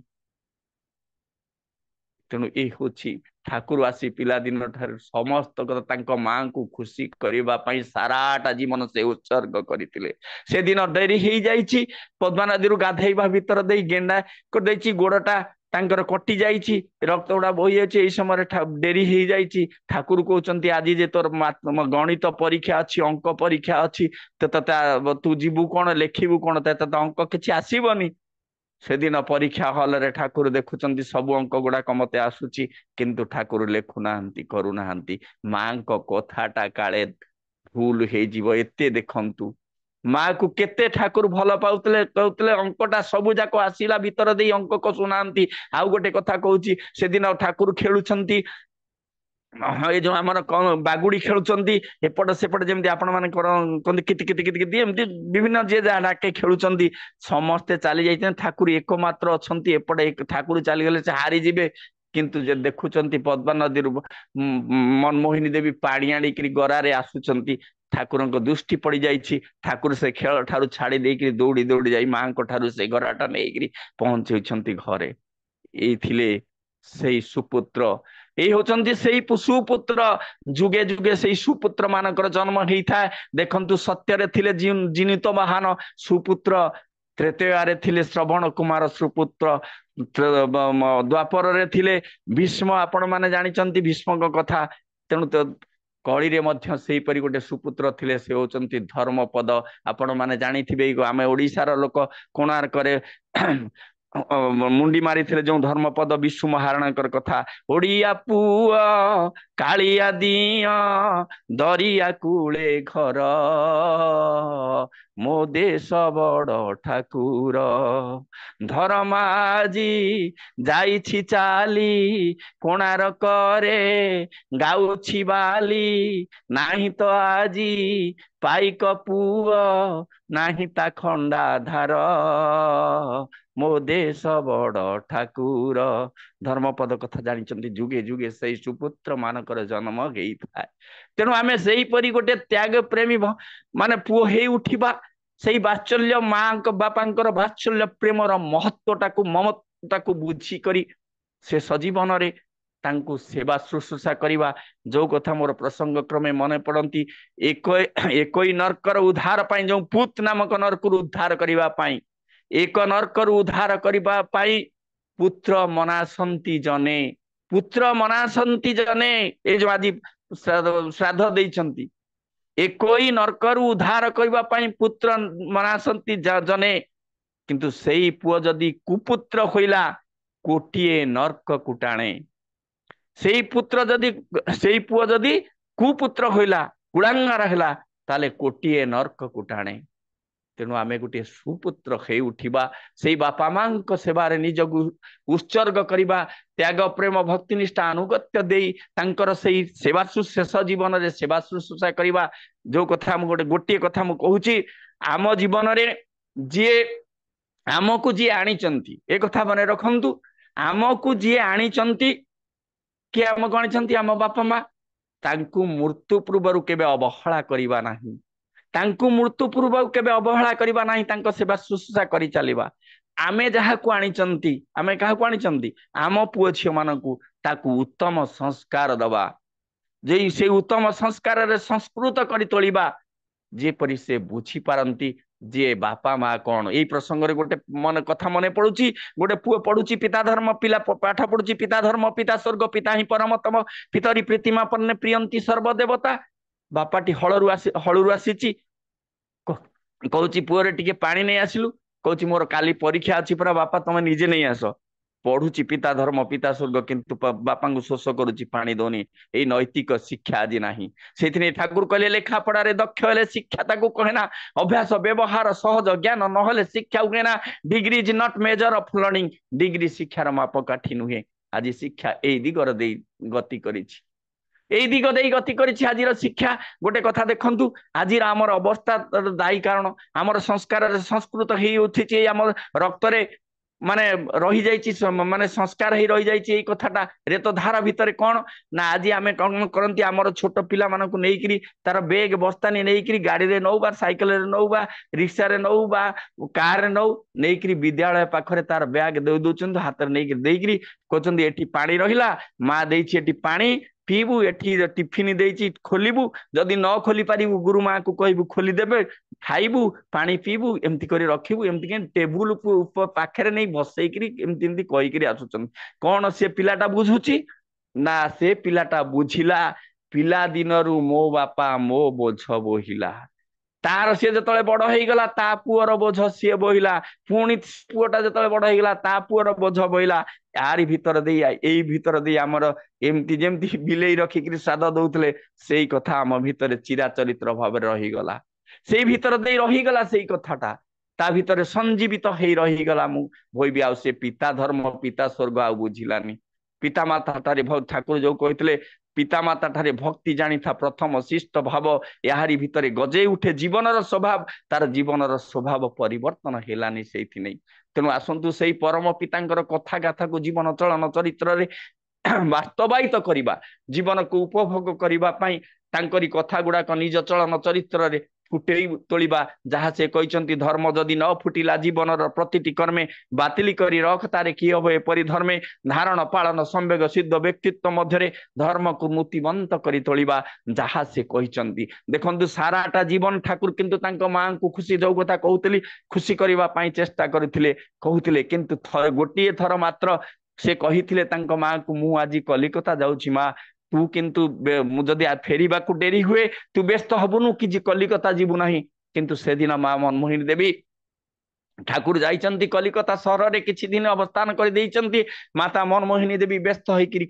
ତେଣୁ ଏ ହଉଛି ଠାକୁର ଆସି ପିଲାଦିନ ଠାରୁ ସମସ୍ତ ତାଙ୍କ ମାଙ୍କୁ ଖୁସି କରିବା ପାଇଁ ସାରାଟା ଜୀବନ ସେ ଉତ୍ସର୍ଗ କରିଥିଲେ। ସେଦିନ ଡେରି ହେଇଯାଇଛି, ପଦ୍ମା ନଦୀରୁ ଗାଧେଇବା ଭିତର ଦେଇ ଗେଣ୍ଡା କରିଦେଇଛି, ଗୋଡଟା ତାଙ୍କର କଟି ଯାଇଛି, ରକ୍ତ ଗୁଡା ବୋହି ଯାଉଛି, ଏଇ ସମୟରେ ଡେରି ହେଇଯାଇଛି। ଠାକୁର କହୁଛନ୍ତି ଆଜି ଯେ ତୋର ଗଣିତ ପରୀକ୍ଷା ଅଛି, ଅଙ୍କ ପରୀକ୍ଷା ଅଛି, ତୁ ଯିବୁ କଣ, ଲେଖିବୁ କଣ, ତତେ ତ ଅଙ୍କ କିଛି ଆସିବନି। ସେଦିନ ପରୀକ୍ଷା ହଲରେ ଠାକୁର ଦେଖୁଛନ୍ତି ସବୁ ଅଙ୍କ ଗୁଡାକ ମତେ ଆସୁଛି, କିନ୍ତୁ ଠାକୁର ଲେଖୁନାହାନ୍ତି, କରୁନାହାନ୍ତି। ମାଙ୍କ କଥାଟା କାଳେ ଭୁଲ ହେଇଯିବ, ଏତେ ଦେଖନ୍ତୁ ମା କୁ କେତେ ଠାକୁର ଭଲ ପାଉଥିଲେ, କହୁଥିଲେ ଅଙ୍କଟା ସବୁ ଯାକ ଆସିଲା ଭିତର ଦେଇ ଅଙ୍କ କଷୁନାହାନ୍ତି। ଆଉ ଗୋଟେ କଥା କହୁଛି, ସେଦିନ ଠାକୁର ଖେଳୁଛନ୍ତି, ଏଇ ଯୋଉ ଆମର କଣ ବାଗୁଡି ଖେଳୁଛନ୍ତି, ଏପଟ ସେପଟ ଯେମିତି ଆପଣ ମାନେ କରନ୍ତି କିତି କିତି କିତି କିତି, ଏମିତି ବିଭିନ୍ନ ଯିଏ ଯାହା ଡାକେ ଖେଳୁଛନ୍ତି, ସମସ୍ତେ ଚାଲି ଯାଇଛନ୍ତି, ଠାକୁର ଏକମାତ୍ର ଅଛନ୍ତି। ଏପଟେ ଠାକୁର ଚାଲିଗଲେ ସେ ହାରିଯିବେ। କିନ୍ତୁ ଯେ ଦେଖୁଛନ୍ତି ପଦ୍ମା ନଦୀରୁ ମନମୋହିନୀ ଦେବୀ ପାଣି ଆଣିକିରି ଗରାରେ ଆସୁଛନ୍ତି, ଠାକୁରଙ୍କ ଦୃଷ୍ଟି ପଡି ଯାଇଛି। ଠାକୁର ସେ ଖେଳ ଠାରୁ ଛାଡି ଦେଇକିରି ଦୌଡି ଦୌଡି ଯାଇ ମାଙ୍କ ଠାରୁ ସେ ଗରାଟା ନେଇକିରି ପହଞ୍ଚେଇଛନ୍ତି ଘରେ। ଏଇ ଥିଲେ ସେଇ ସୁପୁତ୍ର, ଏଇ ହଉଛନ୍ତି ସେଇ ସୁପୁତ୍ର। ଯୁଗେ ଯୁଗେ ସେଇ ସୁପୁତ୍ର ମାନଙ୍କର ଜନ୍ମ ହେଇଥାଏ। ଦେଖନ୍ତୁ ସତ୍ୟରେ ଥିଲେ ଜିନିତ ବାହାନ ସୁପୁତ୍ର, ତ୍ରେତୟାରେ ଥିଲେ ଶ୍ରବଣ କୁମାର ସୁପୁତ୍ର, ଦ୍ୱାପରରେ ଥିଲେ ଭୀଷ୍ମ, ଆପଣ ମାନେ ଜାଣିଛନ୍ତି ଭୀଷ୍ମଙ୍କ କଥା। ତେଣୁ ତ କଳିରେ ମଧ୍ୟ ସେଇପରି ଗୋଟେ ସୁପୁତ୍ର ଥିଲେ, ସେ ହଉଛନ୍ତି ଧର୍ମପଦ। ଆପଣ ମାନେ ଜାଣିଥିବେ, ଆମେ ଓଡିଶାର ଲୋକ, କୋଣାର୍କରେ ମୁଣ୍ଡି ମାରିଥିଲେ ଯୋଉ ଧର୍ମପଦ ବିଶୁ ମହାରଣାଙ୍କର କଥା। ଓଡିଆ ପୁଅ କାଳିଆ ଦିଅ, ଦରିଆ କୂଳେ ଘର, ମୋ ଦେଶ ବଡ ଠାକୁର, ଧର୍ମାଜି ଯାଇଛି ଚାଲି, କୋଣାର୍କରେ ଗାଉଛି ବାଲି, ନାହିଁ ତ ଆଜି ପାଇକ ପୁଅ, ନାହିଁ ତା ଖଣ୍ଡା ଧାର, ମୋ ଦେଶ ବଡ ଠାକୁର। ଧର୍ମପଦ କଥା ଜାଣିଛନ୍ତି, ଯୁଗେ ଯୁଗେ ସେଇ ସୁପୁତ୍ର ମାନଙ୍କର ଜନ୍ମ ହେଇଥାଏ। ତେଣୁ ଆମେ ସେଇପରି ଗୋଟେ ତ୍ୟାଗ ପ୍ରେମୀ ମାନେ ପୁଅ ହେଇ ଉଠିବା, ସେଇ ବାତ୍ସଲ୍ୟ ମାଙ୍କ ବାପାଙ୍କର ବାତ୍ସଲ୍ୟ ପ୍ରେମର ମହତ୍ଵଟାକୁ ମମତାକୁ ବୁଝିକରି ଶେଷ ଜୀବନରେ ତାଙ୍କୁ ସେବା ଶୁଶ୍ରୂଷା କରିବା। ଯୋଉ କଥା ମୋର ପ୍ରସଙ୍ଗ କ୍ରମେ ମନେ ପଡନ୍ତି, ଏକୋଇ ନର୍କର ଉଦ୍ଧାର ପାଇଁ, ଯୋଉ ପୁତ ନାମକ ନର୍କରୁ ଉଦ୍ଧାର କରିବା ପାଇଁ, ଏକ ନର୍କରୁ ଉଦ୍ଧାର କରିବା ପାଇଁ ପୁତ୍ର ମନାସନ୍ତି ଜନେ, ପୁତ୍ର ମନାସନ୍ତି ଜନେ, ଏ ଯୋଉ ଆଜି ଶ୍ରାଦ୍ଧ ଦେଇଛନ୍ତି, ଏକୋଇ ନର୍କରୁ ଉଦ୍ଧାର କରିବା ପାଇଁ ପୁତ୍ର ମନାସନ୍ତି ଜନେ, କିନ୍ତୁ ସେଇ ପୁଅ ଯଦି କୁପୁତ୍ର ହୋଇଲା, କୋଟିଏ ନର୍କକୁ ଟାଣେ। ସେଇ ପୁଅ ଯଦି କୁପୁତ୍ର ହୋଇଲା, କୁଳାଙ୍ଗାର ହେଲା, ତାହେଲେ କୋଟିଏ ନର୍କକୁ ଟାଣେ। ତେଣୁ ଆମେ ଗୋଟିଏ ସୁପୁତ୍ର ହେଇ ଉଠିବା, ସେଇ ବାପା ମାଙ୍କ ସେବାରେ ନିଜକୁ ଉତ୍ସର୍ଗ କରିବା, ତ୍ୟାଗ ପ୍ରେମ ଭକ୍ତି ନିଷ୍ଠା ଆନୁଗତ୍ୟ ଦେଇ ତାଙ୍କର ସେଇ ସେବା ଶେଷ ଜୀବନରେ ସେବା ଶୁଶ୍ରୂଷା କରିବା। ଯୋଉ କଥା ମୁଁ ଗୋଟିଏ କଥା ମୁଁ କହୁଛି, ଆମ ଜୀବନରେ ଯିଏ ଆମକୁ ଯିଏ ଆଣିଛନ୍ତି, ଏ କଥା ମନେ ରଖନ୍ତୁ, ଆମକୁ ଯିଏ ଆଣିଛନ୍ତି, କିଏ ଆମକୁ ଆଣିଛନ୍ତି, ଆମ ବାପା ମା, ତାଙ୍କୁ ମୃତ୍ୟୁ ପୂର୍ବରୁ କେବେ ଅବହେଳା କରିବା ନାହିଁ। ତାଙ୍କୁ ମୃତ୍ୟୁ ପୂର୍ବରୁ କେବେ ଅବହେଳା କରିବା ନାହିଁ, ତାଙ୍କ ସେବା ଶୁଶ୍ରୂଷା କରି ଚାଲିବା। ଆମେ ଯାହାକୁ ଆଣିଛନ୍ତି, ଆମେ କାହାକୁ ଆଣିଛନ୍ତି, ଆମ ପୁଅ ଝିଅ ମାନଙ୍କୁ, ତାକୁ ଉତ୍ତମ ସଂସ୍କାର ଦବା, ଯେ ସେଇ ଉତ୍ତମ ସଂସ୍କାରରେ ସଂସ୍କୃତ କରି ତୋଳିବା, ଯେପରି ସେ ବୁଝିପାରନ୍ତି ଯେ ବାପା ମା କଣ। ଏଇ ପ୍ରସଙ୍ଗରେ ଗୋଟେ କଥା ମନେ ପଡୁଛି, ଗୋଟେ ପୁଅ ପଢୁଛି ପିତା ଧର୍ମ, ପିଲା ପାଠ ପଢୁଛି ପିତା ଧର୍ମ, ପିତା ସ୍ୱର୍ଗ, ପିତା ହିଁ ପରମତମ, ପିତରି ପ୍ରୀତିମା ପନ୍ନେ ପ୍ରିୟନ୍ତି ସର୍ବଦେବତା। ବାପାଟି ହଳରୁ ଆସିଛି, କହୁଛି ପୁଅରେ ଟିକେ ପାଣି ନେଇ ଆସିଲୁ, କହୁଛି ମୋର କାଲି ପରୀକ୍ଷା ଅଛି ପରା ବାପା, ତମେ ନିଜେ ନେଇ ଆସ। पढ़ुची पिता धर्म पिता स्वर्ग किंतु बापा को शोष करुच्ची पानी दौनी यही नैतिक शिक्षा आज नाही से ठाकुर कहले लेखा पढ़ारे दक्ष हेले शिक्षा ताकू कहेना अभ्यास व्यवहार सहज ज्ञान नहले शिक्षा कहेना degree is not measure of learning degree शिक्षार मापकाठी नुहे आज शिक्षा यही दिगर दे गति करिछि এই দিগ দেই গতি করেছি আজির শিক্ষা গোটে কথা দেখন্তু আজির আমার অবস্থা দায়ী কারণ আমার সংস্কারের সংস্কৃত হই উঠিছি আমার রক্তরে মানে রহি যাইছি মানে সংস্কার হই রহি যাইছি এই কথাটা রেতধারা ভিতরে কোন না আজি আমি কোন করন্তি আমার ছোট পিলা মানকু নেইকিরি তার বেগ বস্তানি নেইকিরি গাড়ি রে নৌ বা সাইকেল রে নৌ বা রিক্সা রে নৌ বা कार रे नौ नेइकिरी विद्यालय पाखरे तार बैग दे दउचंद हाथ रे नेइकिरी देइकिरी कहचंदी एठी पानी रहिला मां देइछि एठी पानी पीबू एठी टिफिन देइछि खोलिबू जदि न खोली पारिबू गुरु मां को कहबू खोली देबे खाइबू पानी पीबू एमती करी रखिबू एमती के टेबुल पाखरे नहीं बसैकिरी एमती एमती कहिकिरी आसुचंद कोन से पिलाटा बुझुची ना से पिलाटा बुझिला पिला दिनरु मो बापा मो बोझ बोहिला तार सी जो बड़ होगा ता पुअर बोझ सी बोहिला पुणी पुअटा जो बड़ होगा ता पुअर बोझ बोहिला यारी भीतर दे यही भीतर दे आमर एमती जमती बिलेई रखिक स्वाद दौले से कथा आम भीतर चिराचरित्र भाव रहीगला से भीतर दे रहीगला से कथाटा ता भीतर संजीवित हो रहीगला मु भोईबी आ से पिता धर्म पिता स्वर्ग आ बुझिलानी पिता माता ठारे ठाकुर जो कहते पितामाता ठारे भक्ति जानी था प्रथम शिष्ट भाव यारी भितर गजे उठे जीवनर स्वभाव तार जीवनर स्वभाव परिवर्तन हेलानी से तेणु आसतु से परम पितांकर कथा गाथा को जीवन चलन चरित्र रे वास्तवायित करवा जीवन को उपभोग करने कथा गुड़ाक निज चलन चरित्र रे फुटे तोलिबा जहाँ से कहते धर्म जदि न फुटिला जीवन प्रतिटी कर्मे बातिल करी रख तारे कि हम एपरी धर्मे धारण पालन संवेग सिद्ध व्यक्तित्व मध्य धर्म को मूर्तिवंत करी तोलिबा जहाँ से कहते देखंतु साराटा जीवन ठाकुर किंतु तांको मां को खुशी जो कथा कहते खुशी करने चेष्टा करथिले कहथिले किंतु गोटे थर मात्र से कही तांको मां को मु आज कलिकता जाऊँ माँ तू किंतु जदि फेरिबा को डेरी हुए तू व्यस्त हबुनु कि कलिकता जीवु नहीं किंतु से दिन मां मनमोहिनी देवी ठाकुर जाइचंती कलिकता सहर रे किछि दिन अवस्थान कर देइचंती माता मनमोहिनी देवी व्यस्त होइकिरी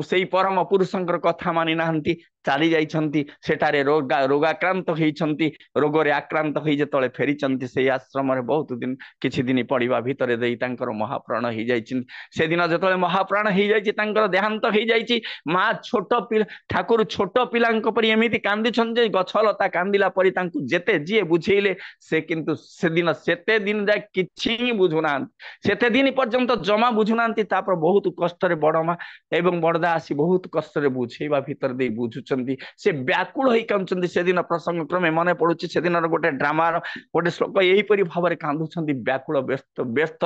सेई परम पुरुषंकर कथा मानि नाहंती चाली जाइछंती सेठारे रोगाक्रांत होइछंती रोग रे आक्रांत होई जेतळे फेरिचंती सेई आश्रम रे बहुत दिन किछि दिन पड़िबा भितरे देई तांकर महाप्राण होई जाइछिन से दिन जेतळे महाप्राण होई जाइछि तांकर देहांत होई जाइछि मां छोट पिला ठाकुर छोट पिलांक परि एमिति कांदिछन जे गछलता कांदिला परि तांकु जेते जिए बुझेइले से किंतु से दिन सेते दिन जाय किछि बुझुना सेते दिन पर्यंत जमा बुझुना तापर बहुत कष्ट रे बड़मा एवं बड़दा आसी बहुत कष्ट रे बुझेइबा भितर देई बुझु से व्याकुल होई कांचंदी से दिन प्रसंग क्रमे मने पड़ुछि से दिन गोटे ड्रामार गोटे श्लोक एही परि भाबरे कांदुछंदी व्याकुल व्यस्त व्यस्त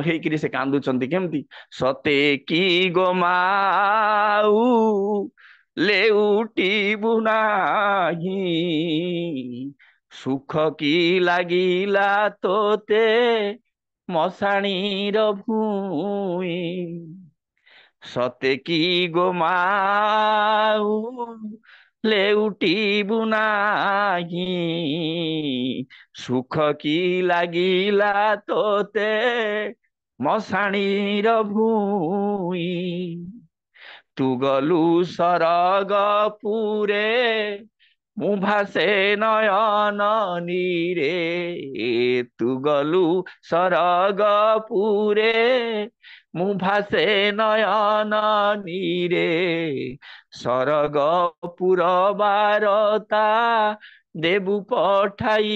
हेइकिरी से कांदुछंदी केमती सते की गो माऊ लेउटिबु नाही सुख की लागिला तोते मशाणीर भूई सते की गो माऊ लेउटिबु नाही सुख की लागिला तोते मशाणीर भूई तू गलु सरग पुरे मु भासे नयन नीरे तू गलु सरग पुरे मु भासे नयन नीरे सरग पुर बारता देबु पठाई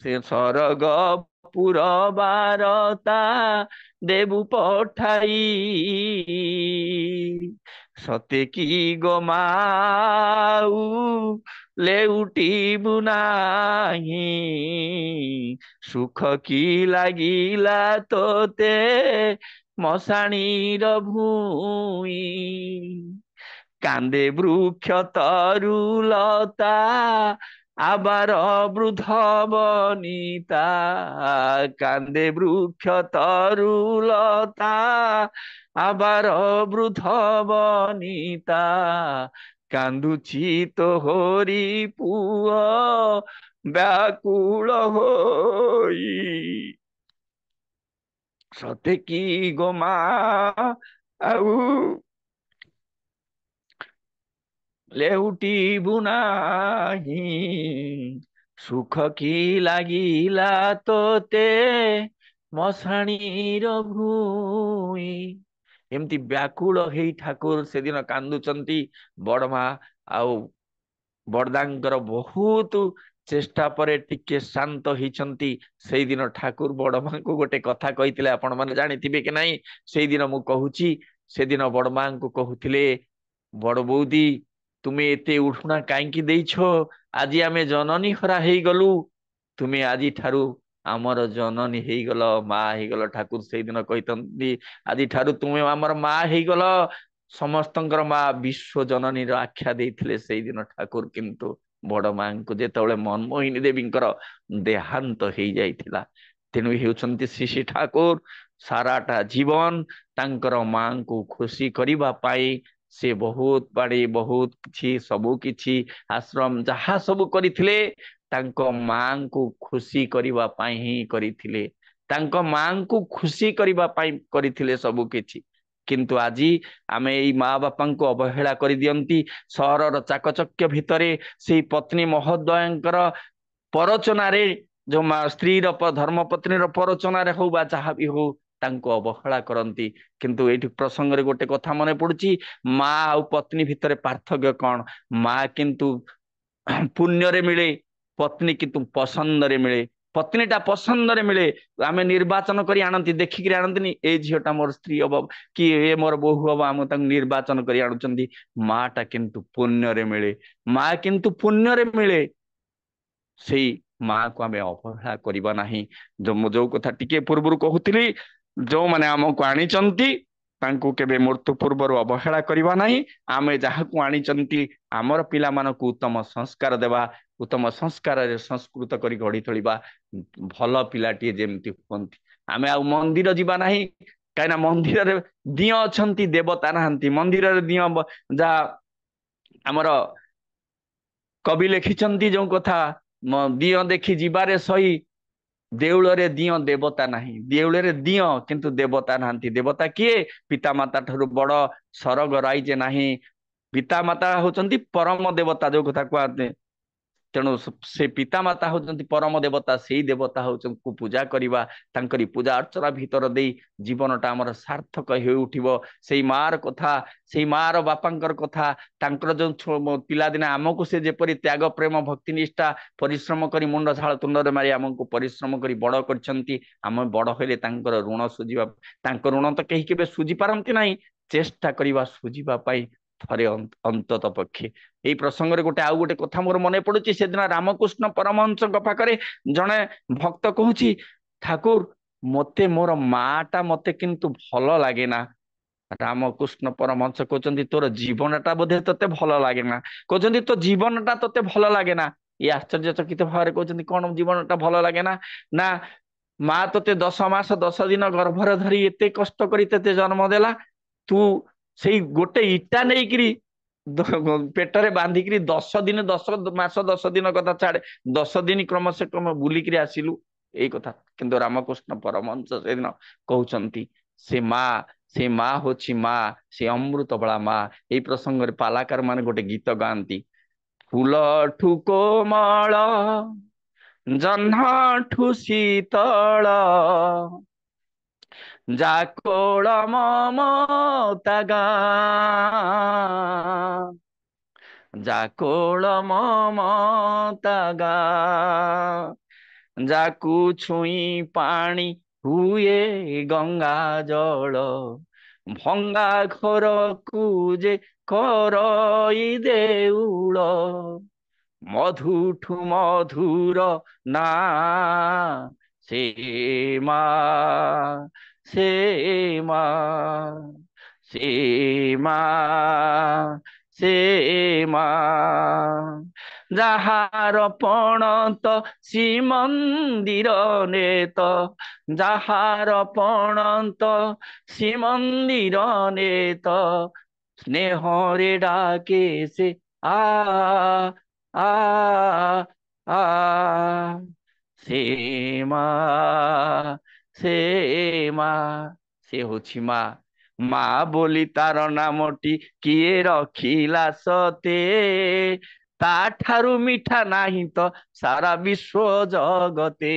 से सरग पुर बारता देबु पठाई सते की गो माऊ लेउटिबु नाही सुख की लागिला तोते मशाणीर भूई कांदे वृक्ष तरुलता आबार वृद्ध बनिता कांदे वृक्ष तरुलता आबार वृद्ध बनिता कांदुची तो हरि पुआ व्याकुल होई ସତେ କି ଗୋ ମା ଆଉ ଲେଉଟିବୁ ନାହିଁ, ସୁଖ କି ଲାଗିଲା ତୋତେ ମଶାଣୀର ଭୂଇଁ। ଏମିତି ବ୍ୟାକୁଳ ହେଇ ଠାକୁର ସେଦିନ କାନ୍ଦୁଛନ୍ତି। ବଡ ମା ଆଉ ବଡଦାଙ୍କର ବହୁତ ଚେଷ୍ଟା ପରେ ଟିକେ ଶାନ୍ତ ହେଇଛନ୍ତି। ସେଇଦିନ ଠାକୁର ବଡ ମାଙ୍କୁ ଗୋଟେ କଥା କହିଥିଲେ, ଆପଣ ମାନେ ଜାଣିଥିବେ କି ନାହିଁ? ସେଇଦିନ ମୁଁ କହୁଛି, ସେଦିନ ବଡ ମାଙ୍କୁ କହୁଥିଲେ, ବଡ ବୌଦି ତୁମେ ଏତେ ଉଠୁଣା କାହିଁକି ଦେଇଛ? ଆଜି ଆମେ ଜନନୀ ହରା ହେଇଗଲୁ, ତୁମେ ଆଜି ଠାରୁ ଆମର ଜନନୀ ହେଇଗଲ, ମା ହେଇଗଲ। ଠାକୁର ସେଇଦିନ କହିଛନ୍ତି, ଆଜି ଠାରୁ ତୁମେ ଆମର ମା ହେଇଗଲ। ସମସ୍ତଙ୍କର ମା ବିଶ୍ୱ ଜନନୀର ଆଖ୍ୟା ଦେଇଥିଲେ ସେଇଦିନ ଠାକୁର। କିନ୍ତୁ ବଡ ମାଙ୍କୁ ଯେତେବେଳେ ମନମୋହିନୀ ଦେବୀଙ୍କର ଦେହାନ୍ତ ହେଇଯାଇଥିଲା, ତେଣୁ ହେଉଛନ୍ତି ଶ୍ରୀ ଶ୍ରୀ ଠାକୁର ସାରାଟା ଜୀବନ ତାଙ୍କର ମାଙ୍କୁ ଖୁସି କରିବା ପାଇଁ ସେ ବହୁତ ବାଡି ବହୁତ କିଛି ସବୁ କିଛି ଆଶ୍ରମ ଯାହା ସବୁ କରିଥିଲେ, ତାଙ୍କ ମାଙ୍କୁ ଖୁସି କରିବା ପାଇଁ ହିଁ କରିଥିଲେ। ତାଙ୍କ ମାଙ୍କୁ ଖୁସି କରିବା ପାଇଁ କରିଥିଲେ ସବୁ କିଛି। କିନ୍ତୁ ଆଜି ଆମେ ଏଇ ମା ବାପାଙ୍କୁ ଅବହେଳା କରିଦିଅନ୍ତି। ସହରର ଚାକଚକ୍ୟ ଭିତରେ ସେଇ ପତ୍ନୀ ମହୋଦୟଙ୍କର ପରଚନାରେ, ଯୋଉ ସ୍ତ୍ରୀର ଧର୍ମପତ୍ନୀର ପରଚନାରେ ହଉ ବା ଯାହା ବି ହଉ, ତାଙ୍କୁ ଅବହେଳା କରନ୍ତି। କିନ୍ତୁ ଏଇଠି ପ୍ରସଙ୍ଗରେ ଗୋଟେ କଥା ମନେ ପଡୁଛି, ମା ଆଉ ପତ୍ନୀ ଭିତରେ ପାର୍ଥକ୍ୟ କଣ? ମା କିନ୍ତୁ ପୁଣ୍ୟରେ ମିଳେ, ପତ୍ନୀ କିନ୍ତୁ ପସନ୍ଦରେ ମିଳେ। ପତ୍ନୀଟା ପସନ୍ଦରେ ମିଳେ, ଆମେ ନିର୍ବାଚନ କରି ଆଣନ୍ତି, ଦେଖିକିରି ଆଣନ୍ତିନି ଏଇ ଝିଅଟା ମୋର ସ୍ତ୍ରୀ ହବ କି ଏ ମୋର ବୋହୂ ହବ, ଆମେ ତାଙ୍କୁ ନିର୍ବାଚନ କରି ଆଣୁଛନ୍ତି। ମା ଟା କିନ୍ତୁ ପୁଣ୍ୟରେ ମିଳେ, ମା କିନ୍ତୁ ପୁଣ୍ୟରେ ମିଳେ। ସେଇ ମାକୁ ଆମେ ଅବହେଳା କରିବା ନାହିଁ। ମୁଁ ଯୋଉ କଥା ଟିକେ ପୂର୍ବରୁ କହୁଥିଲି, ଯୋଉମାନେ ଆମକୁ ଆଣିଛନ୍ତି ତାଙ୍କୁ କେବେ ମୃତ୍ୟୁ ପୂର୍ବରୁ ଅବହେଳା କରିବା ନାହିଁ। ଆମେ ଯାହାକୁ ଆଣିଛନ୍ତି ଆମର ପିଲାମାନଙ୍କୁ ଉତ୍ତମ ସଂସ୍କାର ଦେବା, ଉତ୍ତମ ସଂସ୍କାରରେ ସଂସ୍କୃତ କରି ଗଢି ତୋଳିବା, ଭଲ ପିଲାଟିଏ ଯେମିତି ହୁଅନ୍ତି। ଆମେ ଆଉ ମନ୍ଦିର ଯିବା ନାହିଁ, କାହିଁକିନା ମନ୍ଦିରରେ ଦିଅଁ ଅଛନ୍ତି, ଦେବତା ନାହାନ୍ତି। ମନ୍ଦିରରେ ଦିଅଁ ଯାହା ଆମର କବି ଲେଖିଛନ୍ତି ଯୋଉ କଥା, ଦିଅଁ ଦେଖି ଯିବାରେ ସହି, ଦେଉଳରେ ଦିଅଁ ଦେବତା ନାହିଁ। ଦେଉଳରେ ଦିଅଁ କିନ୍ତୁ ଦେବତା ନାହାନ୍ତି। ଦେବତା କିଏ? ପିତାମାତା ଠାରୁ ବଡ ସରଗ ରାଇଜେ ନାହିଁ। ପିତାମାତା ହଉଛନ୍ତି ପରମ ଦେବତା, ଯୋଉ କଥା କୁହାଯାଏ। ତେଣୁ ସେ ପିତାମାତା ହଉଛନ୍ତି ପରମ ଦେବତା। ସେଇ ଦେବତା ହଉଛନ୍ତି ପୂଜା କରିବା, ତାଙ୍କରି ପୂଜା ଅର୍ଚ୍ଚନା ଭିତର ଦେଇ ଜୀବନଟା ଆମର ସାର୍ଥକ ହେଇ ଉଠିବ। ସେଇ ମାର କଥା, ସେଇ ମାର ବାପାଙ୍କର କଥା, ତାଙ୍କର ଯୋଉ ପିଲାଦିନେ ଆମକୁ ସେ ଯେପରି ତ୍ୟାଗ ପ୍ରେମ ଭକ୍ତି ନିଷ୍ଠା ପରିଶ୍ରମ କରି ମୁଣ୍ଡ ଝାଳ ତୁଣ୍ଡରେ ମାରି ଆମକୁ ପରିଶ୍ରମ କରି ବଡ କରିଛନ୍ତି, ଆମେ ବଡ ହେଲେ ତାଙ୍କର ଋଣ ସୁଝିବା। ତାଙ୍କ ଋଣ ତ କେହି କେବେ ସୁଝି ପାରନ୍ତି ନାହିଁ, ଚେଷ୍ଟା କରିବା ସୁଝିବା ପାଇଁ ଥରେ ଅନ୍ତତ ପକ୍ଷେ। ଏଇ ପ୍ରସଙ୍ଗରେ ଆଉ ଗୋଟେ କଥା ମୋର ମନେ ପଡୁଛି, ସେଦିନ ରାମକୃଷ୍ଣ ପରମହଂସଙ୍କ ପାଖରେ ଜଣେ ଭକ୍ତ କହୁଛି, ଠାକୁର ମତେ ମୋର ମା ଟା ମତେ କିନ୍ତୁ ଭଲ ଲାଗେ ନା। ରାମକୃଷ୍ଣ ପରମହଂସ କହୁଛନ୍ତି, ତୋର ଜୀବନଟା ବୋଧେ ତତେ ଭଲ ଲାଗେ ନା। କହୁଛନ୍ତି ତୋ ଜୀବନଟା ତତେ ଭଲ ଲାଗେ ନା। ଇଏ ଆଶ୍ଚର୍ଯ୍ୟଚକିତ ଭାବରେ କହୁଛନ୍ତି, କଣ ଜୀବନଟା ଭଲ ଲାଗେ ନା? ନା, ମା ତତେ 10 ମାସ 10 ଦିନ ଗର୍ଭରେ ଧରି ଏତେ କଷ୍ଟ କରି ତତେ ଜନ୍ମ ଦେଲା, ତୁ ସେଇ ଗୋଟେ ଇଟା ନେଇକିରି ପେଟରେ ବାନ୍ଧିକିରି 10 ଦିନ 10 ମାସ 10 ଦିନ କଥା ଛାଡେ, 10 ଦିନ କ୍ରମଶଃ କ୍ରମ ବୁଲିକିରି ଆସିଲୁ, ଏଇ କଥା। କିନ୍ତୁ ରାମକୃଷ୍ଣ ପରମହଂସ ସେଦିନ କହୁଛନ୍ତି, ସେ ମା ହଉଛି ମା, ସେ ଅମୃତବଳା ମା। ଏଇ ପ୍ରସଙ୍ଗରେ ପାଲାକାର ମାନେ ଗୋଟେ ଗୀତ ଗାଆନ୍ତି, ଫୁଲଠୁ କୋମଳ ଜହ୍ନଠୁ ଶୀତଳ, ଯାକୋଳ ମମତା ଗାଁ, ଯାକୋଳ ମମତା ଗାଁ, ଯାକୁ ଛୁଇଁ ପାଣି ହୁଏ ଗଙ୍ଗା ଜଳ, ଭଙ୍ଗା ଘରକୁ ଯେ କରଇ ଦେଉଳ, ମଧୁଠୁ ମଧୁର ନାଁ ସେ ମା, ସେ ମା, ସେ ମା, ସେ ମା, ଯାହାର ପଣତ ଶ୍ରୀମନ୍ଦିର ନେତ, ଯାହାର ପଣତ ଶ୍ରୀମନ୍ଦିର ନେତ, ସ୍ନେହରେ ଡାକେ ସେ ଆ ଆ ଆ, ସେ ମା, ସେ ମା ସେ ହଉଛି ମା। ମା ବୋଲି ତାର ନାମଟି କିଏ ରଖିଲା ସତେ, ତା ଠାରୁ ମିଠା ନାହିଁ ତ ସାରା ବିଶ୍ଵ ଜଗତେ।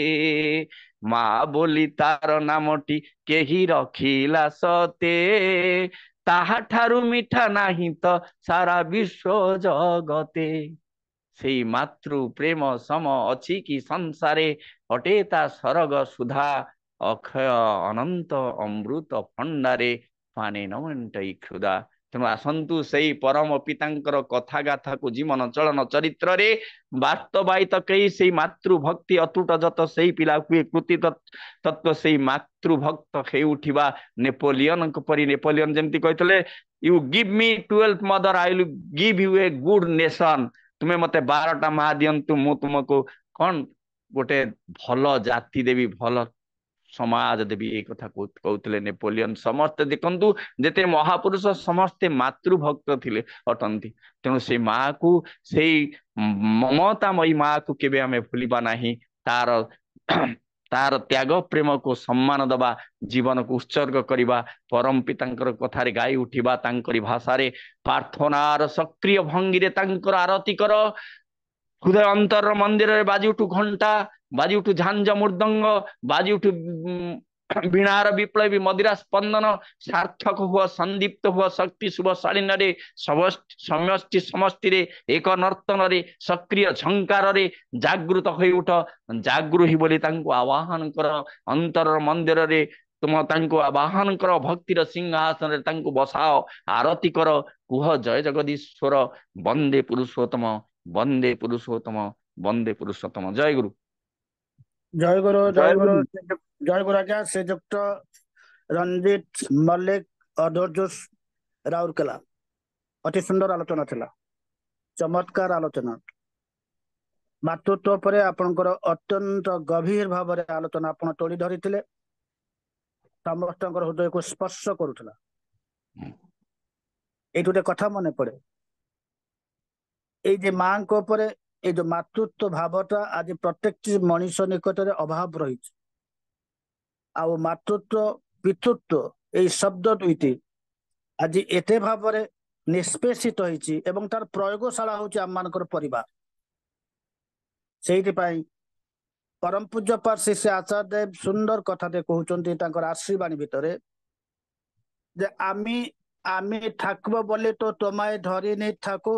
ମା ବୋଲି ତାର ନାମଟି କେହି ରଖିଲା ସତେ, ତାହା ଠାରୁ ମିଠା ନାହିଁ ତ ସାରା ବିଶ୍ଵ ଜଗତେ। ସେଇ ମାତୃ ପ୍ରେମ ସମ ଅଛି କି ସଂସାରେ, ଅଟେ ତା ସରଗ ସୁଧା ଅକ୍ଷୟ ଅନନ୍ତ ଅମୃତ ଭଣ୍ଡାରେ, ପାନେ ନ ମେଣ୍ଟଇ କ୍ଷୁଧା। ତେଣୁ ଆସନ୍ତୁ ସେଇ ପରମ ପିତାଙ୍କର କଥା ଗାଥାକୁ ଜୀବନ ଚଳନ ଚରିତ୍ରରେ ବାସ୍ତବାୟିତ କେହି ସେଇ ମାତୃଭକ୍ତି ଅତୁଟ ଯତ ସେଇ ପିଲା ହୁଏ କୃତି ତତ୍ଵ। ସେଇ ମାତୃଭକ୍ତ ହେଇ ଉଠିବା ନେପୋଲିୟନଙ୍କ ପରି। ନେପୋଲିୟନ ଯେମିତି କହିଥିଲେ, ୟୁ ଗିଭ୍ ମି 12th mother, I will give U A good nation. ତୁମେ ମତେ 12ଟା ମା ଦିଅନ୍ତୁ, ମୁଁ ତୁମକୁ କଣ ଗୋଟେ ଭଲ ଜାତି ଦେବି, ଭଲ ସମାଜ ଦେବି। ଏଇ କଥା କହୁଥିଲେ ନେପୋଲିୟନ। ସମସ୍ତେ ଦେଖନ୍ତୁ, ଯେତେ ମହାପୁରୁଷ ସମସ୍ତେ ମାତୃଭକ୍ତ ଥିଲେ ଅଟନ୍ତି। ତେଣୁ ସେଇ ମାକୁ, ସେଇ ମମତାମୟୀ ମାକୁ କେବେ ଆମେ ଭୁଲିବା ନାହିଁ। ତାର ତାର ତ୍ୟାଗ ପ୍ରେମକୁ ସମ୍ମାନ ଦବା, ଜୀବନକୁ ଉତ୍ସର୍ଗ କରିବା, ପରମ ପିତାଙ୍କର କଥାରେ ଗାଇ ଉଠିବା, ତାଙ୍କରି ଭାଷାରେ ପ୍ରାର୍ଥନାର ସକ୍ରିୟ ଭଙ୍ଗୀରେ ତାଙ୍କର ଆରତି କର। ହୃଦୟ ଅନ୍ତର ମନ୍ଦିରରେ ବାଜି ଉଠୁ ଘଣ୍ଟା, ବାଜି ଉଠୁ ଝାଞ୍ଜ ମୃଦଙ୍ଗ, ବାଜି ଉଠୁ ବୀଣାର ବିପ୍ଳବୀ ମଦିରା ସ୍ପନ୍ଦନ। ସାର୍ଥକ ହୁଅ, ସନ୍ଦୀପ୍ତ ହୁଅ ଶକ୍ତି ଶୁଭ ଶାଳୀନରେ, ସମଷ୍ଟି ସମଷ୍ଟିରେ ଏକ ନର୍ତ୍ତନରେ, ସକ୍ରିୟ ଝଙ୍କାରରେ ଜାଗୃତ ହୋଇ ଉଠ। ଜାଗୃହି ବୋଲି ତାଙ୍କୁ ଆହ୍ୱାନ କର। ଅନ୍ତର ମନ୍ଦିରରେ ତୁମ ତାଙ୍କୁ ଆବାହନ କର, ଭକ୍ତିର ସିଂହାସନରେ ତାଙ୍କୁ ବସାଅ, ଆରତି କର। କୁହ ଜୟ ଜଗଦୀଶ୍ୱର, ବନ୍ଦେ ପୁରୁଷୋତ୍ତମ, ବନ୍ଦେ ପୁରୁଷୋତ୍ତମ, ବନ୍ଦେ ପୁରୁଷୋତ୍ତମ। ଜୟ ଗୁରୁ। ଜୟ ଗୁରୁ, ଜୟ ଜୟ ଗୁରୁ, ଗୁରୁ। ଜୟ ଗୁରୁ ଆଜ୍ଞା। ଶ୍ରୀଯୁକ୍ତ ରଞ୍ଜିତ ମଲ୍ଲିକ, ଅଧର୍ଯ୍ୟ ରାଉରକେଲା। ଅତି ସୁନ୍ଦର ଆଲୋଚନା ଥିଲା, ଚମତ୍କାର ଆଲୋଚନା। ମାତୃତ୍ୱ ଉପରେ ଆପଣଙ୍କର ଅତ୍ୟନ୍ତ ଗଭୀର ଭାବରେ ଆଲୋଚନା ଆପଣ ତୋଳି ଧରିଥିଲେ, ସମସ୍ତଙ୍କର ହୃଦୟକୁ ସ୍ପର୍ଶ କରୁଥିଲା। ଏଇଠି ଗୋଟେ କଥା ମନେ ପଡେ, ଏଇ ଯେ ମାଙ୍କ ଉପରେ ଏଇ ଯୋଉ ମାତୃତ୍ୱ ଭାବଟା ଆଜି ପ୍ରତ୍ୟେକଟି ମଣିଷ ନିକଟରେ ଅଭାବ ରହିଛି। ଆଉ ମାତୃତ୍ୱ ପିତୃତ୍ୱ ଏଇ ଶବ୍ଦ ଦୁଇଟି ଆଜି ଏତେ ଭାବରେ ନିଷ୍ପେଷିତ ହେଇଛି, ଏବଂ ତାର ପ୍ରୟୋଗଶାଳା ହଉଛି ଆମମାନଙ୍କର ପରିବାର। ସେଇଥିପାଇଁ ପରମ ପୂଜ୍ୟପାଦ ଶ୍ରୀ ଶ୍ରୀ ଆଚାର୍ଯ୍ୟ ଦେବ ସୁନ୍ଦର କଥାଟେ କହୁଛନ୍ତି ତାଙ୍କର ଆଶୀର୍ବାଣୀ ଭିତରେ, ଯେ ଆମେ ଠାକୁର ବୋଲି ତ ତୋମାଏ ଧରିନି ଠାକୁର।